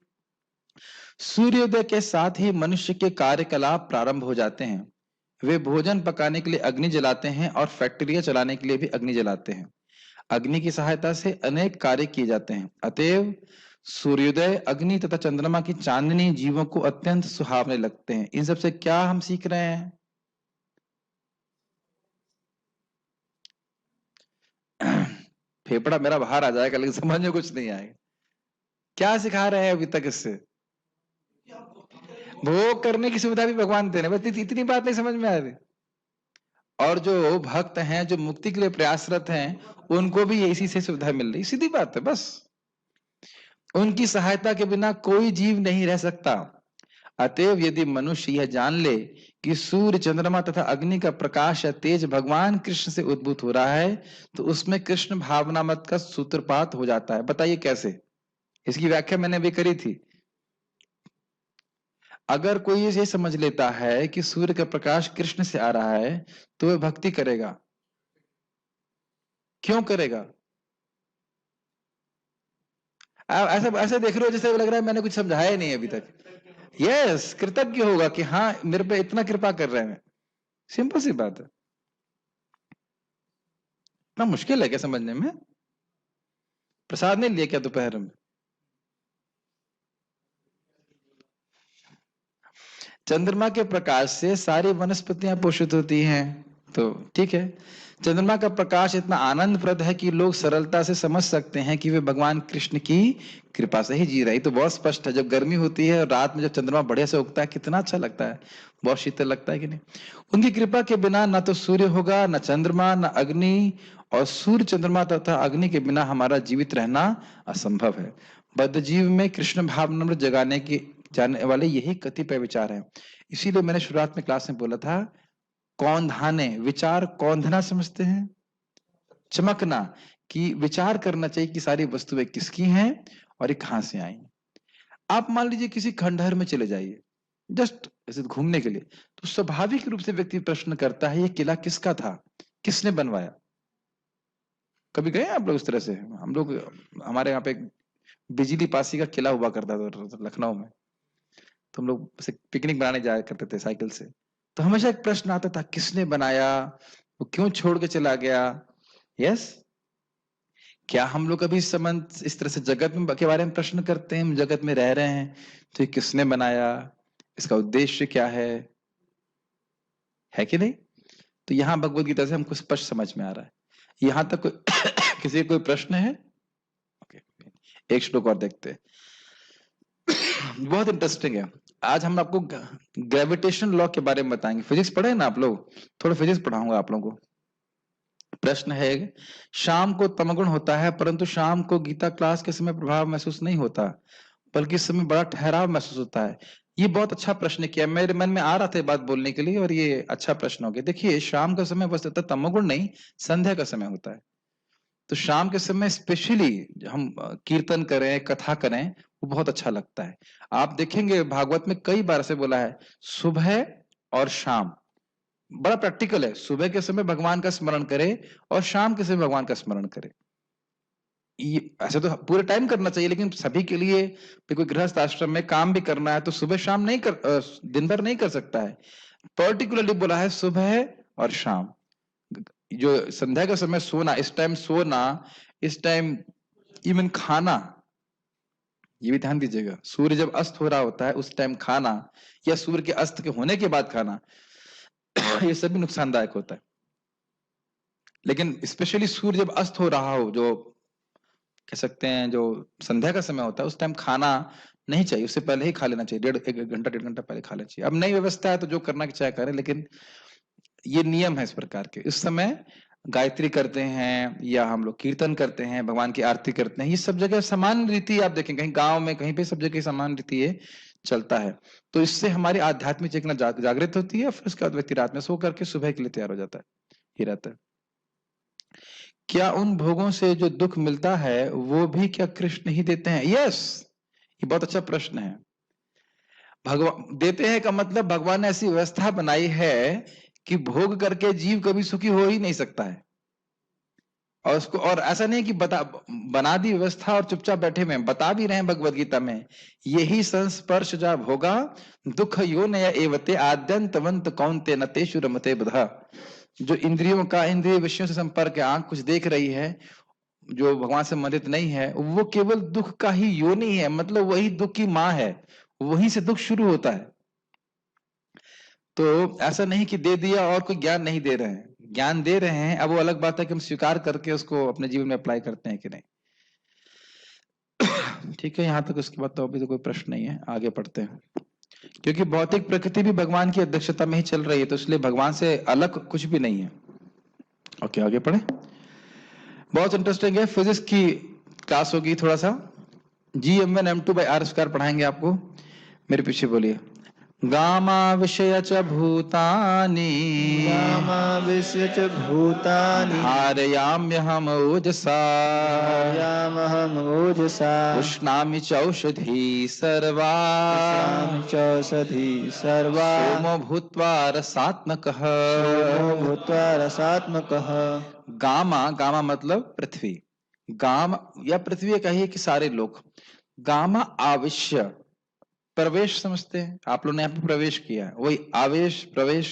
सूर्योदय के साथ ही मनुष्य के कार्यकलाप प्रारंभ हो जाते हैं। वे भोजन पकाने के लिए अग्नि जलाते हैं और फैक्ट्रियां चलाने के लिए भी अग्नि जलाते हैं। अग्नि की सहायता से अनेक कार्य किए जाते हैं। अतएव सूर्योदय, अग्नि तथा चंद्रमा की चांदनी जीवों को अत्यंत सुहावने लगते हैं। इन सब से क्या हम सीख रहे हैं? फेफड़ा मेरा बाहर आ जाएगा लेकिन समझ में कुछ नहीं आएगा। क्या सिखा रहे हैं अभी तक इससे? भोग करने की सुविधा भी भगवान दे रहे हैं, बस इतनी बात नहीं समझ में आ रही। और जो भक्त हैं, जो मुक्ति के लिए प्रयासरत हैं, उनको भी इसी से सुविधा मिल रही। सीधी बात है बस। उनकी सहायता के बिना कोई जीव नहीं रह सकता। अतएव यदि मनुष्य यह जान ले कि सूर्य, चंद्रमा तथा अग्नि का प्रकाश या तेज भगवान कृष्ण से उद्भूत हो रहा है, तो उसमें कृष्ण भावनामत का सूत्रपात हो जाता है। बताइए कैसे? इसकी व्याख्या मैंने अभी करी थी। अगर कोई ये समझ लेता है कि सूर्य का प्रकाश कृष्ण से आ रहा है, तो वह भक्ति करेगा। क्यों करेगा? आप ऐसा ऐसा देख रहे हो जैसे लग रहा है मैंने कुछ समझाया नहीं अभी तक। यस, कृतज्ञ होगा कि हाँ मेरे पे इतना कृपा कर रहे हैं। सिंपल सी बात है। इतना मुश्किल है क्या समझने में? प्रसाद नहीं लिया क्या दोपहर में? चंद्रमा के प्रकाश से सारी वनस्पतियां पोषित होती हैं, तो ठीक है। चंद्रमा का प्रकाश इतना आनंदप्रद है कि लोग सरलता से समझ सकते हैं कि वे भगवान कृष्ण की कृपा से ही जी रहे। तो बहुत स्पष्ट है, जब गर्मी होती है और रात में जब चंद्रमा बढ़िया से उगता है, कितना अच्छा लगता है, बहुत शीतल लगता है कि नहीं? उनकी कृपा के बिना न तो सूर्य होगा, न चंद्रमा, न अग्नि, और सूर्य, चंद्रमा तथा अग्नि के बिना हमारा जीवित रहना असंभव है। बद्ध जीव में कृष्ण भावनामृत जगाने की जाने वाले यही कतिपय विचार हैं। इसीलिए मैंने शुरुआत में क्लास में बोला था, कौंधाने विचार, कौंधना समझते हैं? चमकना, कि विचार करना चाहिए कि सारी वस्तुएं किसकी हैं और ये कहां से आई। आप मान लीजिए किसी खंडहर में चले जाइए, जस्ट ऐसे घूमने के लिए, तो स्वाभाविक रूप से व्यक्ति प्रश्न करता है ये किला किसका था, किसने बनवाया? कभी गए आप लोग इस तरह से? हम लोग, हमारे यहाँ पे बिजली पासी का किला हुआ करता था लखनऊ में, तो हम लोग पिकनिक बनाने जाया करते थे साइकिल से। तो हमेशा एक प्रश्न आता था, किसने बनाया, वो क्यों छोड़ के चला गया? यस। क्या हम लोग कभी इस तरह से जगत में के बारे में प्रश्न करते हैं? हम जगत में रह रहे हैं, तो ये किसने बनाया, इसका उद्देश्य क्या है कि नहीं? तो यहाँ भगवत गीता से हमको स्पष्ट समझ में आ रहा है। यहाँ तक कोई किसी कोई प्रश्न है? ओके, एक श्लोक और देखते हैं। बहुत इंटरेस्टिंग है। आज हम आपको ग्रेविटेशन लॉ के बारे में बताएंगे। फिजिक्स पढ़े ना आप लोग? थोड़ा फिजिक्स पढ़ाऊंगा आप लोगों को। प्रश्न है, शाम को तमोगुण होता है परंतु शाम को गीता क्लास के समय प्रभाव महसूस नहीं होता, बल्कि इस समय बड़ा ठहराव महसूस होता है। ये बहुत अच्छा प्रश्न किया, मेरे मन में आ रहा था ये बात बोलने के लिए और ये अच्छा प्रश्न हो गया। देखिए, शाम का समय वस्तुतः तमोगुण नहीं, संध्या का समय होता है। तो शाम के समय स्पेशली हम कीर्तन करें, कथा करें, वो बहुत अच्छा लगता है। आप देखेंगे भागवत में कई बार से बोला है, सुबह और शाम। बड़ा प्रैक्टिकल है, सुबह के समय भगवान का स्मरण करे और शाम के समय भगवान का स्मरण करे। ये ऐसे तो पूरे टाइम करना चाहिए, लेकिन सभी के लिए भी कोई गृहस्थ आश्रम में काम भी करना है तो सुबह शाम नहीं दिन भर नहीं कर सकता है। पर्टिकुलरली बोला है सुबह और शाम। जो संध्या का समय सोना, इस टाइम इवन खाना, ये भी ध्यान दीजिएगा, सूर्य जब अस्त हो रहा होता है उस टाइम खाना, या सूर्य के अस्त के होने के बाद खाना, ये सभी नुकसानदायक होता है। लेकिन स्पेशली सूर्य जब अस्त हो रहा हो, जो कह सकते हैं जो संध्या का समय होता है, उस टाइम खाना नहीं चाहिए, उससे पहले ही खा लेना चाहिए, एक घंटा 1.5 घंटा पहले खा लेना चाहिए। अब नई व्यवस्था है तो जो करना चाहे करें, लेकिन ये नियम है इस प्रकार के। इस समय गायत्री करते हैं या हम लोग कीर्तन करते हैं, भगवान की आरती करते हैं, ये सब जगह समान रीति आप देखें, कहीं गांव में कहीं पे सब जगह समान रीति ये चलता है। तो इससे हमारी आध्यात्मिक चेतना जागृत होती है, फिर उसके बाद व्यक्ति रात में सो करके सुबह के लिए तैयार हो जाता है, ये रहता है। क्या उन भोगों से जो दुख मिलता है वो भी क्या कृष्ण ही देते हैं? यस, ये बहुत अच्छा प्रश्न है। भगवान देते हैं का मतलब भगवान ने ऐसी व्यवस्था बनाई है कि भोग करके जीव कभी सुखी हो ही नहीं सकता है। और उसको, और ऐसा नहीं कि बना दी व्यवस्था और चुपचाप बैठे हुए, बता भी रहे हैं भगवत गीता में, यही संस्पर्श जा भोगा दुख यो नया एवते आद्यंतवंत कौनते न तेषु रमते बुधा। जो इंद्रियों का, इंद्रिय विषयों से संपर्क है, आंख कुछ देख रही है, जो भगवान से संबंधित नहीं है, वो केवल दुख का ही योनि है, मतलब वही दुख की माँ है, वहीं से दुख शुरू होता है। तो ऐसा नहीं कि दे दिया और कोई ज्ञान नहीं दे रहे हैं, ज्ञान दे रहे हैं। अब वो अलग बात है कि हम स्वीकार करके उसको अपने जीवन में अप्लाई करते हैं कि नहीं। ठीक है, यहाँ तक। उसके बाद तो अभी तो कोई प्रश्न नहीं है, आगे पढ़ते हैं। क्योंकि भौतिक प्रकृति भी भगवान की अध्यक्षता में ही चल रही है, तो इसलिए भगवान से अलग कुछ भी नहीं है। ओके, आगे पढ़े। बहुत इंटरेस्टिंग है, फिजिक्स की क्लास होगी थोड़ा सा। G(m1 m2 by r² पढ़ाएंगे आपको। मेरे पीछे बोलिए। गामा विषय च भूतानि, गामा विषय च भूतानि, धारयाम्यहम ओजसा, धारयामहम ओजसा, उष्णामि चौषधी सर्वा, उष्णामि चौषधी सर्वा, सोमो भूत्वा रसात्मकः, सोमो भूत्वा रसात्मकः। गामा, गामा मतलब पृथ्वी, गामा या पृथ्वी कहिए कि सारे लोग, गामा आविश्य, प्रवेश समझते हैं आप लोगों ने, यहाँ पे प्रवेश किया है, वही आवेश प्रवेश।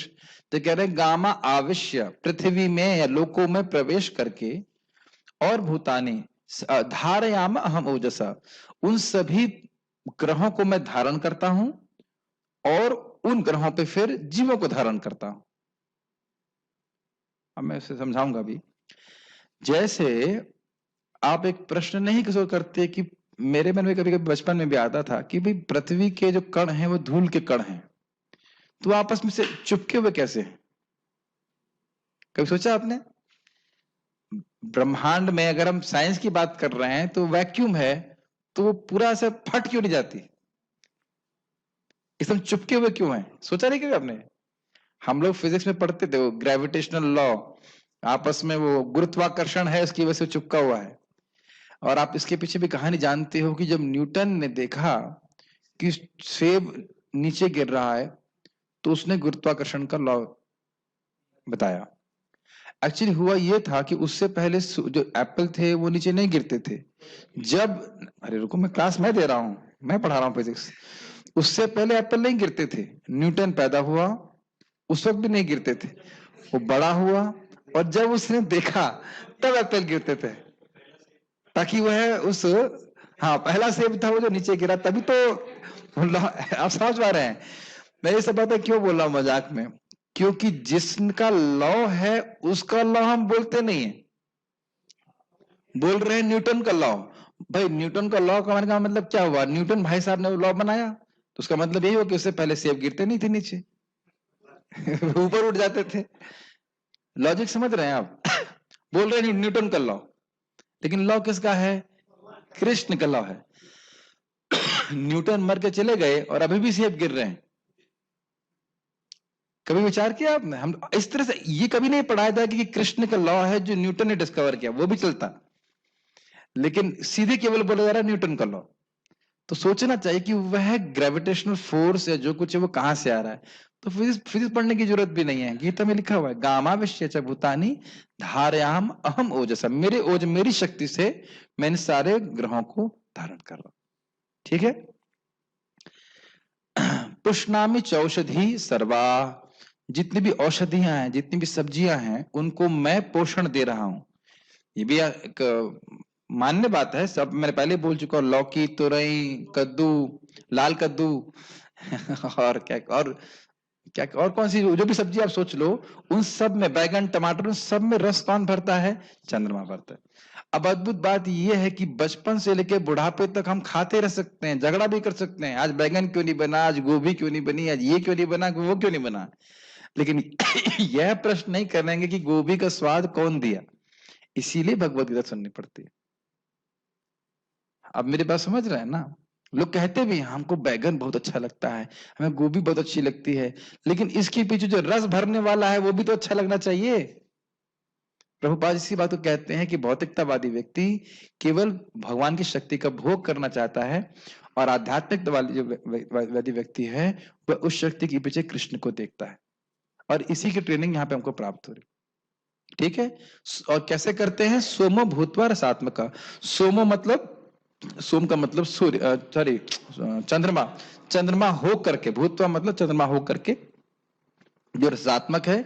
तो कह रहे हैं गामा आविश्य, पृथ्वी में या लोकों में प्रवेश करके, और भूतानी धारयाम अहम ओजसा, उन सभी ग्रहों को मैं धारण करता हूं और उन ग्रहों पे फिर जीवों को धारण करता हूं। अब मैं इसे समझाऊंगा भी। जैसे आप एक प्रश्न नहीं किसी करते कि मेरे मन में कभी कभी बचपन में भी आता था कि भाई पृथ्वी के जो कण हैं वो धूल के कण हैं, तो आपस में से चिपके हुए कैसे हैं? कभी सोचा आपने? ब्रह्मांड में अगर हम साइंस की बात कर रहे हैं तो वैक्यूम है, तो वो पूरा ऐसे फट क्यों नहीं जाती? एकदम चिपके हुए क्यों है? सोचा नहीं कभी आपने? हम लोग फिजिक्स में पढ़ते थे वो ग्रेविटेशनल लॉ, आपस में वो गुरुत्वाकर्षण है, उसकी वजह से चिपका हुआ है। और आप इसके पीछे भी कहानी जानते हो कि जब न्यूटन ने देखा कि सेब नीचे गिर रहा है तो उसने गुरुत्वाकर्षण का लॉ बताया। एक्चुअली हुआ ये था कि उससे पहले जो एप्पल थे वो नीचे नहीं गिरते थे। जब, अरे रुको, मैं क्लास में दे रहा हूं, मैं पढ़ा रहा हूं फिजिक्स। उससे पहले एप्पल नहीं गिरते थे, न्यूटन पैदा हुआ उस वक्त भी नहीं गिरते थे, वो बड़ा हुआ और जब उसने देखा तब एप्पल गिरते थे, ताकि वह उस, हाँ, पहला सेब था वो जो नीचे गिरा, तभी तो आप समझ पा रहे हैं मैं ये सब बातें क्यों बोल रहा हूं मजाक में? क्योंकि जिसका लॉ है उसका लॉ हम बोलते नहीं है, बोल रहे हैं न्यूटन का लॉ। भाई न्यूटन का लॉ का मतलब क्या हुआ? न्यूटन भाई साहब ने लॉ बनाया तो उसका मतलब यही हो कि उससे पहले सेब गिरते नहीं थे नीचे ऊपर उठ जाते थे। लॉजिक समझ रहे हैं आप? बोल रहे हैं न्यूटन का लॉ, लेकिन लॉ किसका है? कृष्ण का लॉ है। न्यूटन मर के चले गए और अभी भी सेब गिर रहे हैं। कभी विचार किया आपने? हम इस तरह से ये कभी नहीं पढ़ाया था कि कृष्ण का लॉ है जो न्यूटन ने डिस्कवर किया, वो भी चलता, लेकिन सीधे केवल बोला जा रहा है न्यूटन का लॉ। तो सोचना चाहिए कि वह ग्रेविटेशनल फोर्स या जो कुछ है वो कहां से आ रहा है। तो फिजिक्स पढ़ने की जरूरत भी नहीं है, गीता में लिखा हुआ है गामा विश्य च भूतानि धारयाम अहम ओजसा, मेरी शक्ति से मैं इन सारे ग्रहों को धारण कर रहा हूं। ठीक है। पुष्णामि चौषधि सर्वा, जितनी भी औषधियां हैं, जितनी भी सब्जियां हैं, उनको मैं पोषण दे रहा हूं। ये भी एक मान्य बात है, सब मैंने पहले बोल चुका हूं। लौकी, तुरई, कद्दू, लाल कद्दू और क्या और कौन सी जो भी सब्जी आप सोच लो, उन सब में, बैगन, टमाटर, उन सब में रस कौन भरता है? चंद्रमा भरता है। अब अद्भुत बात यह है कि बचपन से लेकर बुढ़ापे तक हम खाते रह सकते हैं, झगड़ा भी कर सकते हैं, आज बैगन क्यों नहीं बना, आज गोभी क्यों नहीं बनी, आज ये क्यों नहीं बना, वो क्यों नहीं बना, लेकिन यह प्रश्न नहीं करेंगे कि गोभी का स्वाद कौन दिया। इसीलिए भगवत गीता सुननी पड़ती है। अब मेरी बात समझ रहे हैं ना? लोग कहते भी हैं हमको बैगन बहुत अच्छा लगता है, हमें गोभी बहुत अच्छी लगती है, लेकिन इसके पीछे जो रस भरने वाला है वो भी तो अच्छा लगना चाहिए। प्रभुपाद इसी बात को कहते हैं कि भौतिकतावादी व्यक्ति केवल भगवान की शक्ति का भोग करना चाहता है, और आध्यात्मिक वाली जो वादी व्यक्ति है वह उस शक्ति के पीछे कृष्ण को देखता है, और इसी की ट्रेनिंग यहाँ पे हमको प्राप्त हो रही। ठीक है। और कैसे करते हैं? सोमो भूतवा रसात्मका। सोमो मतलब, सोम का मतलब सूर्य, सॉरी चंद्रमा, चंद्रमा हो करके, भूतवा मतलब चंद्रमा हो करके, जो रसात्मक है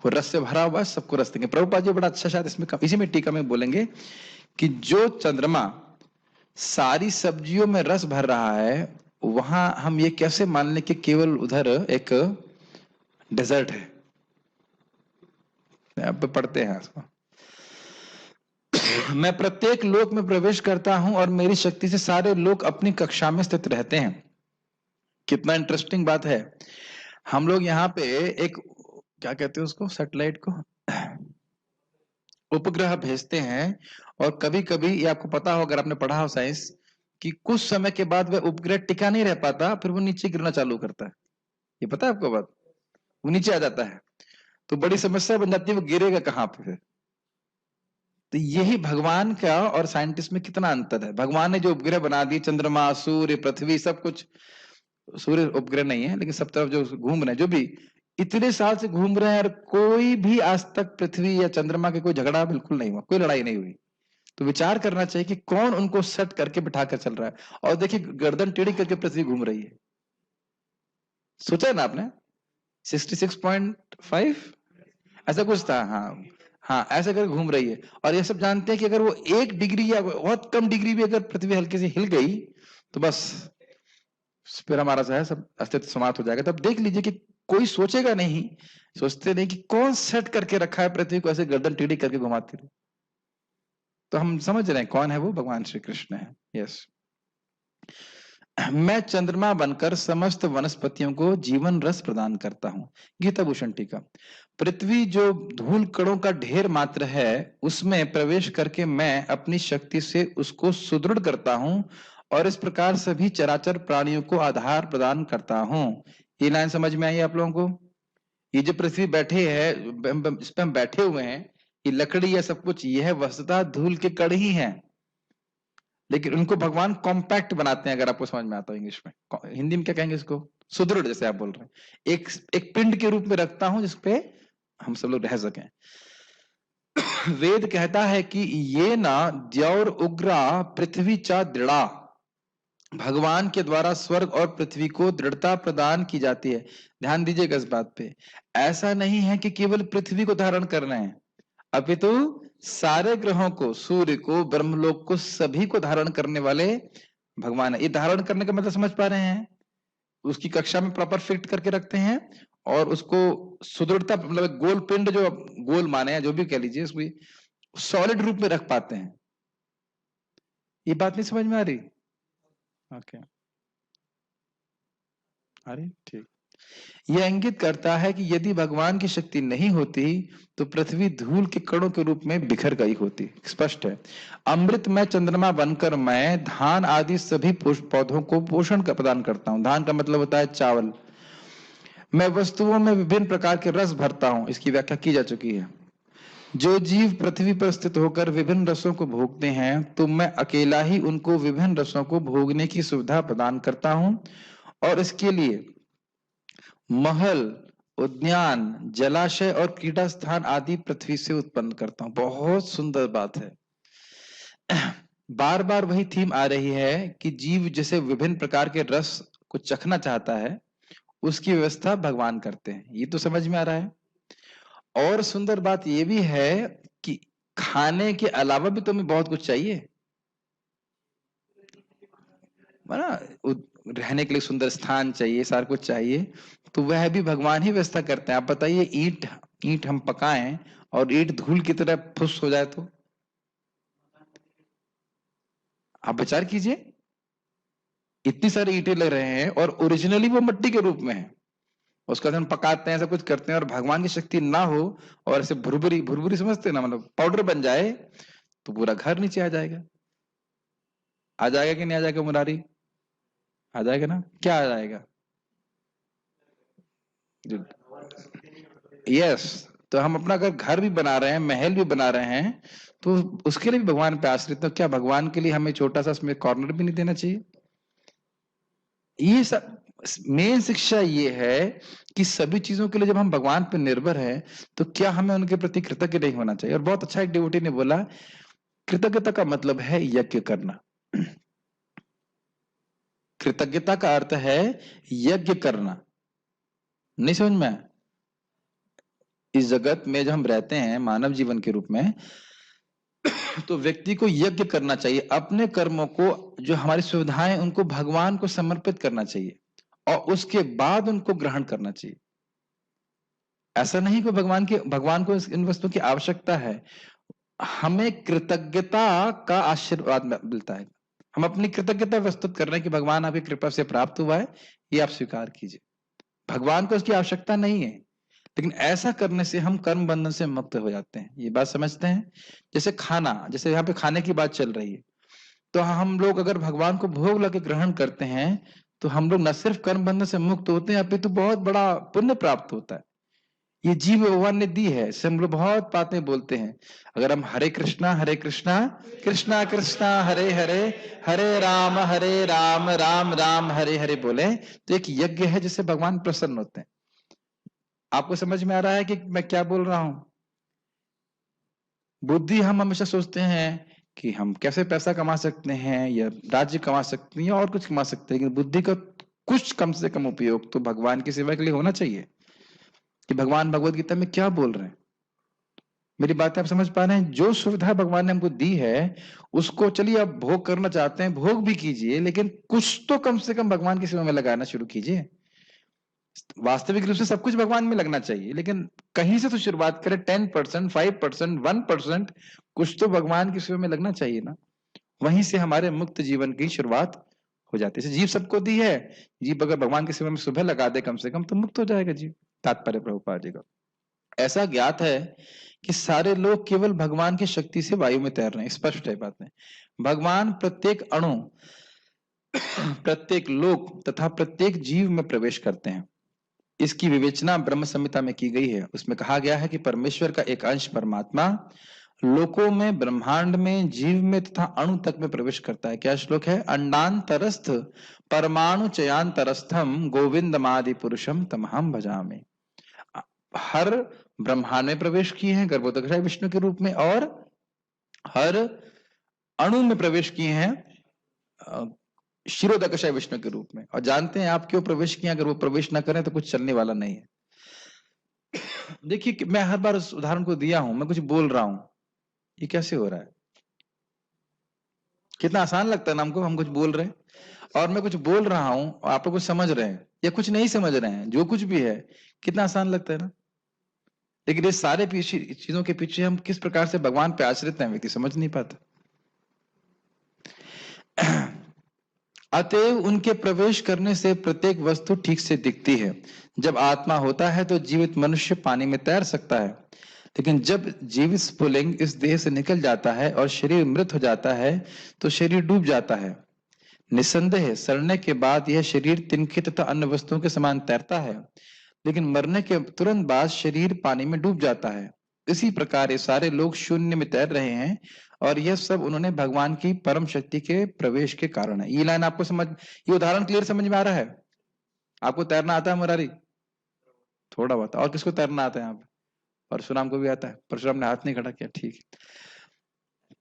वो रस से भरा हुआ है, सबको रस देंगे। प्रभुपाद जी बड़ा अच्छा शायद इसमें इसी में टीका में बोलेंगे कि जो चंद्रमा सारी सब्जियों में रस भर रहा है, वहां हम ये कैसे मान लें कि केवल उधर एक डेजर्ट है? अब पढ़ते हैं इसको। मैं प्रत्येक लोक में प्रवेश करता हूं और मेरी शक्ति से सारे लोग अपनी कक्षा में स्थित रहते हैं। कितना इंटरेस्टिंग बात है। हम लोग यहाँ पे एक, क्या कहते हैं उसको, सैटेलाइट को, उपग्रह भेजते हैं, और कभी कभी ये आपको पता हो, अगर आपने पढ़ा हो साइंस, कि कुछ समय के बाद वह उपग्रह टिका नहीं रह पाता, फिर वो नीचे गिरना चालू करता है। ये पता है आपको बात? वो नीचे आ जाता है, तो बड़ी समस्या बन जाती है, वो गिरेगा कहाँ पे फिर। तो यही भगवान का और साइंटिस्ट में कितना अंतर है। भगवान ने जो उपग्रह बना दिए, चंद्रमा, सूर्य, पृथ्वी, सब कुछ, सूर्य उपग्रह नहीं है लेकिन सब तरफ जो घूम रहे हैं, जो भी इतने साल से घूम रहे हैं, और कोई भी आज तक पृथ्वी या चंद्रमा के कोई झगड़ा बिल्कुल नहीं हुआ, कोई लड़ाई नहीं हुई। तो विचार करना चाहिए कि कौन उनको सेट करके बिठा कर चल रहा है। और देखिए गर्दन टेढ़ी करके पृथ्वी घूम रही है, सोचा है ना आपने? 66.5 ऐसा कुछ था। हाँ हाँ, ऐसा करके घूम रही है। और ये सब जानते हैं कि अगर वो 1 डिग्री या बहुत कम डिग्री भी अगर पृथ्वी हल्के से हिल गई, तो बस फिर हमारा जो है सब अस्तित्व समाप्त हो जाएगा। तब देख लीजिए कि कोई सोचेगा नहीं, सोचते नहीं कि कौन सेट करके रखा है पृथ्वी को ऐसे गर्दन टेढ़ी करके घुमाती रहे। तो हम समझ रहे हैं कौन है वो, भगवान श्री कृष्ण है। यस। मैं चंद्रमा बनकर समस्त वनस्पतियों को जीवन रस प्रदान करता हूं। गीता भूषण टीका। पृथ्वी जो धूल कणों का ढेर मात्र है, उसमें प्रवेश करके मैं अपनी शक्ति से उसको सुदृढ़ करता हूं, और इस प्रकार सभी चराचर प्राणियों को आधार प्रदान करता हूं। ये लाइन समझ में आई आप लोगों को? ये जो पृथ्वी बैठे है, इस पे हम बैठे हुए हैं, ये लकड़ी या सब कुछ, यह वस्तुतः धूल के कण ही है, लेकिन उनको भगवान कॉम्पैक्ट बनाते हैं। अगर आपको समझ में आता है इंग्लिश में, हिंदी में क्या कहेंगे इसको? सुदृढ़, जैसे आप बोल रहे हैं, एक पिंड के रूप में रखता हूं जिसपे हम सब लोग रह सकें। वेद कहता है कि ये ना द्यौर उग्रा पृथ्वी चा दृढ़ा, भगवान के द्वारा स्वर्ग और पृथ्वी को दृढ़ता प्रदान की जाती है। ध्यान दीजिएगा इस बात पे। ऐसा नहीं है कि केवल पृथ्वी को धारण करना है, अपितु सारे ग्रहों को, सूर्य को, ब्रह्मलोक को, सभी को धारण करने वाले भगवान है। ये धारण करने का मतलब समझ पा रहे हैं? उसकी कक्षा में प्रॉपर फिट करके रखते हैं, और उसको सुदृढ़ता, मतलब गोल पिंड, जो गोल माने हैं, जो भी कह लीजिए, उसको सॉलिड रूप में रख पाते हैं। ये बात नहीं समझ में आ रही? ओके, अरे ठीक। यह इंगित करता है कि यदि भगवान की शक्ति नहीं होती तो पृथ्वी धूल के कणों के रूप में बिखर गई होती। स्पष्ट है, अमृत में चंद्रमा बनकर मैं धान आदि सभी पौधों को पोषण का प्रदान करता हूं। धान का मतलब होता है चावल। मैं वस्तुओं में विभिन्न प्रकार के रस भरता हूं, इसकी व्याख्या की जा चुकी है। जो जीव पृथ्वी पर स्थित होकर विभिन्न रसों को भोगते हैं तो मैं अकेला ही उनको विभिन्न रसों को भोगने की सुविधा प्रदान करता हूं, और इसके लिए महल, उद्यान, जलाशय और क्रीड़ा स्थान आदि पृथ्वी से उत्पन्न करता हूं। बहुत सुंदर बात है। बार बार वही थीम आ रही है कि जीव जैसे विभिन्न प्रकार के रस को चखना चाहता है, उसकी व्यवस्था भगवान करते हैं। ये तो समझ में आ रहा है। और सुंदर बात यह भी है कि खाने के अलावा भी तुम्हें बहुत कुछ चाहिए, ना? रहने के लिए सुंदर स्थान चाहिए, सारा कुछ चाहिए, तो वह भी भगवान ही व्यवस्था करते हैं। आप बताइए, ईंट हम पकाएं और ईंट धूल की तरह फुस हो जाए तो आप विचार कीजिए। इतनी सारी ईंटें लग रहे हैं और ओरिजिनली वो मिट्टी के रूप में है, उसका हम पकाते हैं, ऐसा कुछ करते हैं, और भगवान की शक्ति ना हो और ऐसे भुरभुरी भुरभुरी समझते हैं ना, मतलब पाउडर बन जाए तो पूरा घर नीचे आ जाएगा। आ जाएगा कि नहीं आ जाएगा मुरारी? आ जाएगा ना? क्या आ जाएगा? यस। तो हम अपना अगर घर भी बना रहे हैं, महल भी बना रहे हैं, तो उसके लिए भी भगवान पे आश्रित, तो क्या भगवान के लिए हमें छोटा सा उसमें कॉर्नर भी नहीं देना चाहिए? ये सब मेन शिक्षा ये है कि सभी चीजों के लिए जब हम भगवान पर निर्भर हैं तो क्या हमें उनके प्रति कृतज्ञ नहीं होना चाहिए? और बहुत अच्छा एक डिवोटी ने बोला, कृतज्ञता का मतलब है यज्ञ करना। कृतज्ञता का अर्थ है यज्ञ करना। नहीं समझ में? इस जगत में जब हम रहते हैं मानव जीवन के रूप में, तो व्यक्ति को यज्ञ करना चाहिए। अपने कर्मों को, जो हमारी सुविधाएं, उनको भगवान को समर्पित करना चाहिए और उसके बाद उनको ग्रहण करना चाहिए। ऐसा नहीं कि भगवान को इन वस्तुओं की आवश्यकता है, हमें कृतज्ञता का आशीर्वाद मिलता है। हम अपनी कृतज्ञता प्रस्तुत कर रहे हैं कि भगवान आपकी कृपा से प्राप्त हुआ है, ये आप स्वीकार कीजिए। भगवान को उसकी आवश्यकता नहीं है, लेकिन ऐसा करने से हम कर्म बंधन से मुक्त हो जाते हैं। ये बात समझते हैं? जैसे खाना, जैसे यहाँ पे खाने की बात चल रही है, तो हम लोग अगर भगवान को भोग लगे ग्रहण करते हैं तो हम लोग न सिर्फ कर्म बंधन से मुक्त होते हैं, अपितु बहुत बड़ा पुण्य प्राप्त होता है। ये जीव भगवान ने दी है। इससे हम लोग बहुत बातें बोलते हैं। अगर हम हरे कृष्णा कृष्णा कृष्णा हरे हरे, हरे राम राम राम हरे हरे बोले, तो एक यज्ञ है जिससे भगवान प्रसन्न होते हैं। आपको समझ में आ रहा है कि मैं क्या बोल रहा हूं? बुद्धि, हम हमेशा सोचते हैं कि हम कैसे पैसा कमा सकते हैं या राज्य कमा सकते हैं या और कुछ कमा सकते हैं, लेकिन बुद्धि का कुछ कम से कम उपयोग तो भगवान की सेवा के लिए होना चाहिए। कि भगवान भगवत गीता में क्या बोल रहे हैं, मेरी बात आप समझ पा रहे हैं? जो सुविधा भगवान ने हमको दी है उसको, चलिए आप भोग करना चाहते हैं, भोग भी कीजिए, लेकिन कुछ तो कम से कम भगवान की सेवा में लगाना शुरू कीजिए। वास्तविक रूप से सब कुछ भगवान में लगना चाहिए, लेकिन कहीं से तो शुरुआत करें। 10%, 5%, 1%, कुछ तो भगवान की सेवा में लगना चाहिए ना। वहीं से हमारे मुक्त जीवन की शुरुआत हो जाती है। जीव सबको दी है, जीव अगर भगवान की सेवा में सुबह लगा दे कम से कम, तो मुक्त हो जाएगा जीव। तात्पर्य प्रभुपाद जी का ऐसा ज्ञात है कि सारे लोग केवल भगवान की शक्ति से वायु में तैर रहे हैं। स्पष्ट है बात में। भगवान प्रत्येक अणु, प्रत्येक लोक तथा प्रत्येक जीव में प्रवेश करते हैं। इसकी विवेचना ब्रह्म संहिता में की गई है। उसमें कहा गया है कि परमेश्वर का एक अंश परमात्मा लोकों में, ब्रह्मांड में, जीव में तथा अणु तक में प्रवेश करता है। क्या श्लोक है? अंडांतरस्थ परमाणु चयांतरस्थम गोविंदमादि पुरुषम तमहम भजामि। हर ब्रह्मांड में प्रवेश किए हैं गर्भोदकशाय विष्णु के रूप में, और हर अणु में प्रवेश किए हैं क्षीरोदकशाय विष्णु के रूप में। और जानते हैं आप क्यों प्रवेश किया? अगर वो प्रवेश ना करें तो कुछ चलने वाला नहीं है। देखिए, मैं हर बार उस उदाहरण को दिया हूं, मैं कुछ बोल रहा हूं, ये कैसे हो रहा है? कितना आसान लगता है ना हमको, हम कुछ बोल रहे हैं और मैं कुछ बोल रहा हूं और आप लोग कुछ समझ रहे हैं या कुछ नहीं समझ रहे हैं, जो कुछ भी है, कितना आसान लगता है ना। लेकिन ये सारे चीजों के पीछे हम किस प्रकार से भगवान पे आश्रित हैं, व्यक्ति समझ नहीं पाता। अतएव उनके प्रवेश करने से प्रत्येक वस्तु ठीक से दिखती है। जब आत्मा होता है तो जीवित मनुष्य पानी में तैर सकता है, लेकिन जब जीवित स्फुलिंग इस देह से निकल जाता है और शरीर मृत हो जाता है तो शरीर डूब जाता है। निसंदेह सड़ने के बाद यह शरीर तिनके तथा अन्य वस्तुओं के समान तैरता है, लेकिन मरने के तुरंत बाद शरीर पानी में डूब जाता है। इसी प्रकार ये सारे लोग शून्य में तैर रहे हैं और यह सब उन्होंने भगवान की परम शक्ति के प्रवेश के कारण है। ये लाइन आपको समझ, ये उदाहरण क्लियर समझ में आ रहा है? आपको तैरना आता है मुरारी? थोड़ा बहुत। और किसको तैरना आता है यहाँ पे? परशुराम को भी आता है। परशुराम ने हाथ नहीं खड़ा किया, ठीक है।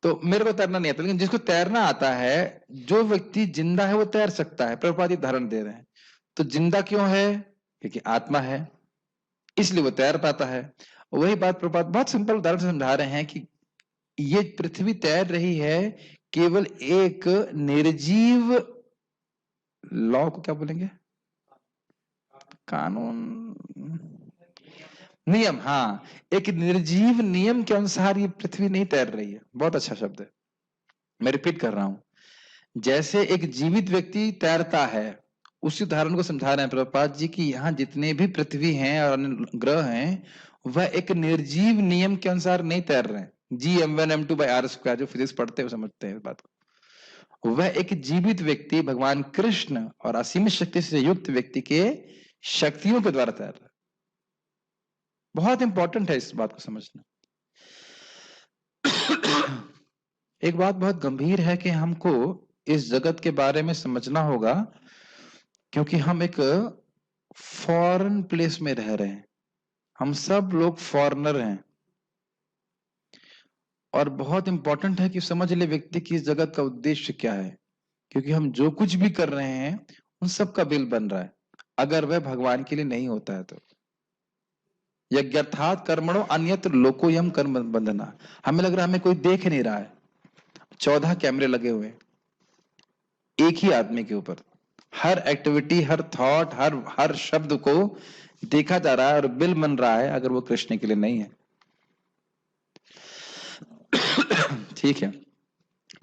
तो मेरे को तैरना नहीं आता, लेकिन जिसको तैरना आता है, जो व्यक्ति जिंदा है वो तैर सकता है। प्रभुपाद उदाहरण दे रहे हैं। तो जिंदा क्यों है? क्योंकि आत्मा है, इसलिए वो तैर पाता है। वही बात प्रभुपाद बहुत सिंपल उदाहरण से समझा रहे हैं कि ये पृथ्वी तैर रही है केवल एक निर्जीव लॉ को क्या बोलेंगे, कानून, नियम, हाँ, एक निर्जीव नियम के अनुसार ये पृथ्वी नहीं तैर रही है। बहुत अच्छा शब्द है, मैं रिपीट कर रहा हूं। जैसे एक जीवित व्यक्ति तैरता है, उसी उदाहरण को समझा रहे हैं प्रभुपाद जी की यहाँ जितने भी पृथ्वी हैं और अन्य ग्रह हैं वह एक निर्जीव नियम के अनुसार नहीं तैर रहे हैं। G m1m2/r², जो फिजिक्स पढ़ते हैं समझते हैं इस बात को। वह एक जीवित व्यक्ति भगवान कृष्ण और असीमित शक्ति से युक्त व्यक्ति के शक्तियों के द्वारा तैर रहा है। बहुत इंपॉर्टेंट है इस बात को समझना। एक बात बहुत गंभीर है कि हमको इस जगत के बारे में समझना होगा, क्योंकि हम एक फॉरेन प्लेस में रह रहे हैं। हम सब लोग फॉरेनर हैं और बहुत इंपॉर्टेंट है कि समझ ले व्यक्ति की इस जगत का उद्देश्य क्या है, क्योंकि हम जो कुछ भी कर रहे हैं उन सब का बिल बन रहा है अगर वह भगवान के लिए नहीं होता है तो। यज्ञार्थात् कर्मणो अन्यत्र लोकोयम कर्म बंधना। हमें लग रहा है हमें कोई देख नहीं रहा है, 14 कैमरे लगे हुए हैं एक ही आदमी के ऊपर। हर एक्टिविटी, हर थॉट, हर शब्द को देखा जा रहा है और बिल बन रहा है अगर वो कृष्ण के लिए नहीं है। ठीक है,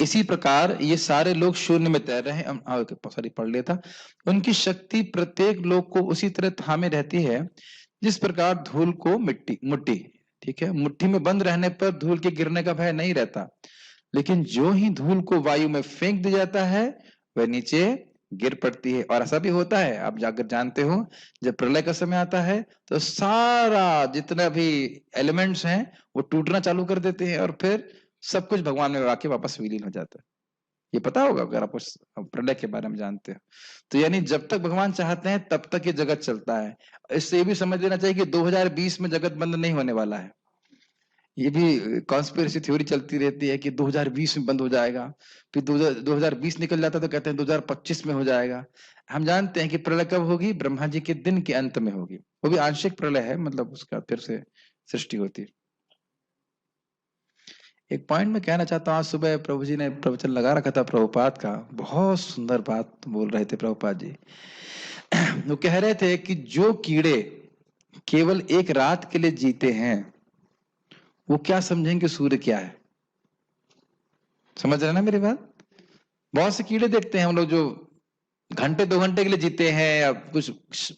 इसी प्रकार ये सारे लोग शून्य में तैर रहे हैं। सॉरी, पढ़ लिया था। उनकी शक्ति प्रत्येक लोग को उसी तरह थामे रहती है जिस प्रकार धूल को मुट्ठी, ठीक है, मुट्ठी में बंद रहने पर धूल के गिरने का भय नहीं रहता, लेकिन जो ही धूल को वायु में फेंक दिया जाता है वह नीचे गिर पड़ती है। और ऐसा भी होता है, आप जाकर जानते हो, जब प्रलय का समय आता है तो सारा जितना भी एलिमेंट्स हैं वो टूटना चालू कर देते हैं और फिर सब कुछ भगवान में आके वापस विलीन हो जाता है। ये पता होगा अगर आप उस प्रलय के बारे में जानते हो तो। यानी जब तक भगवान चाहते हैं तब तक ये जगत चलता है। इससे ये भी समझ लेना चाहिए कि 2020 में जगत बंद नहीं होने वाला है। ये भी कॉन्स्पिरेसी थ्योरी चलती रहती है कि 2020 में बंद हो जाएगा, फिर 2020 निकल जाता तो कहते हैं 2025 में हो जाएगा। हम जानते हैं कि प्रलय कब होगी? ब्रह्मा जी के दिन के अंत में होगी। वो भी आंशिक प्रलय है, मतलब उसका फिर से सृष्टि होती है। एक पॉइंट में कहना चाहता हूँ, आज सुबह प्रभु जी ने प्रवचन लगा रखा था प्रभुपाद का, बहुत सुंदर बात बोल रहे थे प्रभुपाद जी। वो कह रहे थे कि जो कीड़े केवल एक रात के लिए जीते हैं वो क्या समझेंगे सूर्य क्या है। समझ रहे ना मेरी बात? बहुत से कीड़े देखते हैं हम लोग जो घंटे 2 घंटे के लिए जीते हैं या कुछ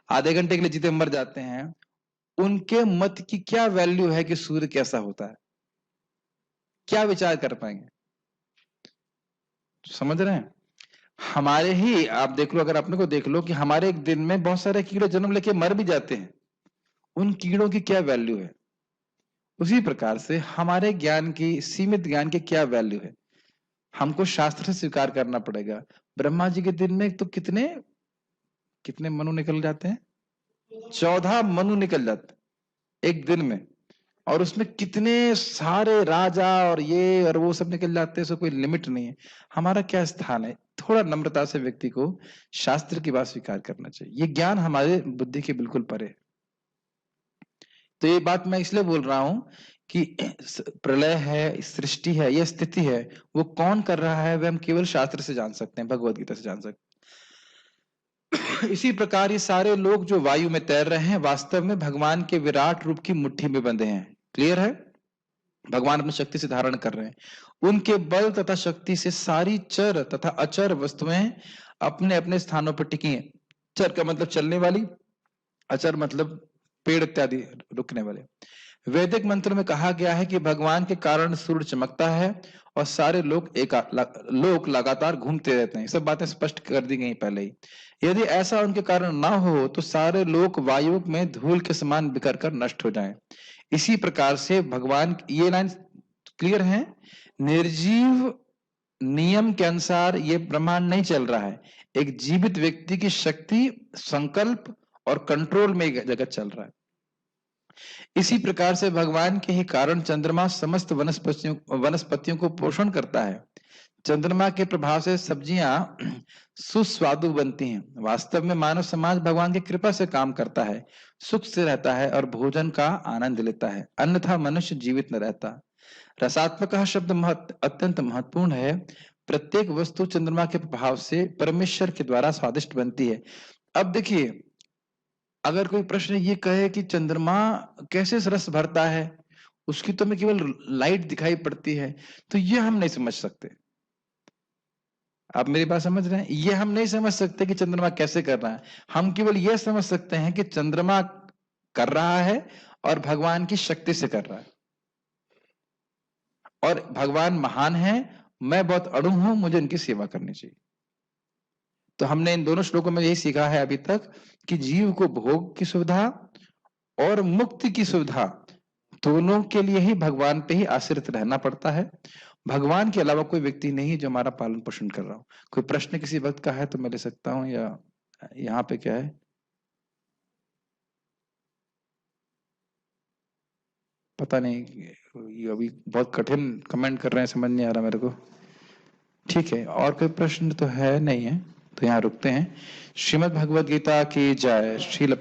आधे घंटे के लिए जीते मर जाते हैं। उनके मत की क्या वैल्यू है कि सूर्य कैसा होता है? क्या विचार कर पाएंगे? समझ रहे हैं? हमारे ही आप देख लो, अगर अपने को देख लो कि हमारे एक दिन में बहुत सारे कीड़े जन्म लेके मर भी जाते हैं, उन कीड़ों की क्या वैल्यू है? उसी प्रकार से हमारे ज्ञान की, सीमित ज्ञान की क्या वैल्यू है? हमको शास्त्र से स्वीकार करना पड़ेगा। ब्रह्मा जी के दिन में तो कितने मनु निकल जाते हैं? 14 मनु निकल जाते एक दिन में, और उसमें कितने सारे राजा और ये और वो सब निकल जाते हैं। सो कोई लिमिट नहीं है। हमारा क्या स्थान है? थोड़ा नम्रता से व्यक्ति को शास्त्र की बात स्वीकार करना चाहिए। ये ज्ञान हमारे बुद्धि के बिल्कुल परे है। तो ये बात मैं इसलिए बोल रहा हूं कि प्रलय है, सृष्टि है, यह स्थिति है, वो कौन कर रहा है वह हम केवल शास्त्र से जान सकते हैं, भगवत गीता से जान सकते हैं। इसी प्रकार ये सारे लोग जो वायु में तैर रहे हैं वास्तव में भगवान के विराट रूप की मुट्ठी में बंधे हैं। क्लियर है? भगवान अपनी शक्ति से धारण कर रहे हैं। उनके बल तथा शक्ति से सारी चर तथा अचर वस्तुएं अपने अपने स्थानों पर टिकी हैं। चर का मतलब चलने वाली, अचर मतलब पेड़ इत्यादि रुकने वाले। वैदिक मंत्र में कहा गया है कि भगवान के कारण सूर्य चमकता है और सारे लोग लगातार घूमते रहते हैं। सब बातें स्पष्ट कर दी गई पहले ही। यदि ऐसा उनके कारण ना हो तो सारे लोग वायु में धूल के समान बिखर कर नष्ट हो जाएं। इसी प्रकार से भगवान, ये लाइन क्लियर है, निर्जीव नियम के अनुसार ये ब्रह्मांड नहीं चल रहा है। एक जीवित व्यक्ति की शक्ति, संकल्प और कंट्रोल में जगत चल रहा है। इसी प्रकार से भगवान के ही कारण चंद्रमा समस्त वनस्पतियों को पोषण करता है। चंद्रमा के प्रभाव से सब्जियां सुस्वादु बनती हैं। वास्तव में मानव समाज भगवान की कृपा से काम करता है, सुख से रहता है और भोजन का आनंद लेता है, अन्यथा मनुष्य जीवित न रहता। रसात्मक शब्द अत्यंत महत्वपूर्ण है। प्रत्येक वस्तु चंद्रमा के प्रभाव से परमेश्वर के द्वारा स्वादिष्ट बनती है। अब देखिए, अगर कोई प्रश्न ये कहे कि चंद्रमा कैसे रस भरता है, उसकी तो हमें केवल लाइट दिखाई पड़ती है, तो ये हम नहीं समझ सकते। आप मेरी बात समझ रहे हैं? ये हम नहीं समझ सकते कि चंद्रमा कैसे कर रहा है। हम केवल यह समझ सकते हैं कि चंद्रमा कर रहा है और भगवान की शक्ति से कर रहा है, और भगवान महान है, मैं बहुत अड़ू हूं, मुझे उनकी सेवा करनी चाहिए। तो हमने इन दोनों श्लोकों में यही सीखा है अभी तक कि जीव को भोग की सुविधा और मुक्ति की सुविधा दोनों के लिए ही भगवान पे ही आश्रित रहना पड़ता है। भगवान के अलावा कोई व्यक्ति नहीं जो हमारा पालन पोषण कर रहा हो। कोई प्रश्न किसी वक्त का है तो मैं ले सकता हूं, या यहाँ पे क्या है पता नहीं, ये अभी बहुत कठिन कमेंट कर रहे हैं, समझ नहीं आ रहा मेरे को। ठीक है, और कोई प्रश्न तो है नहीं है, तो यहाँ रुकते हैं। श्रीमद् भगवद गीता की जय। श्रील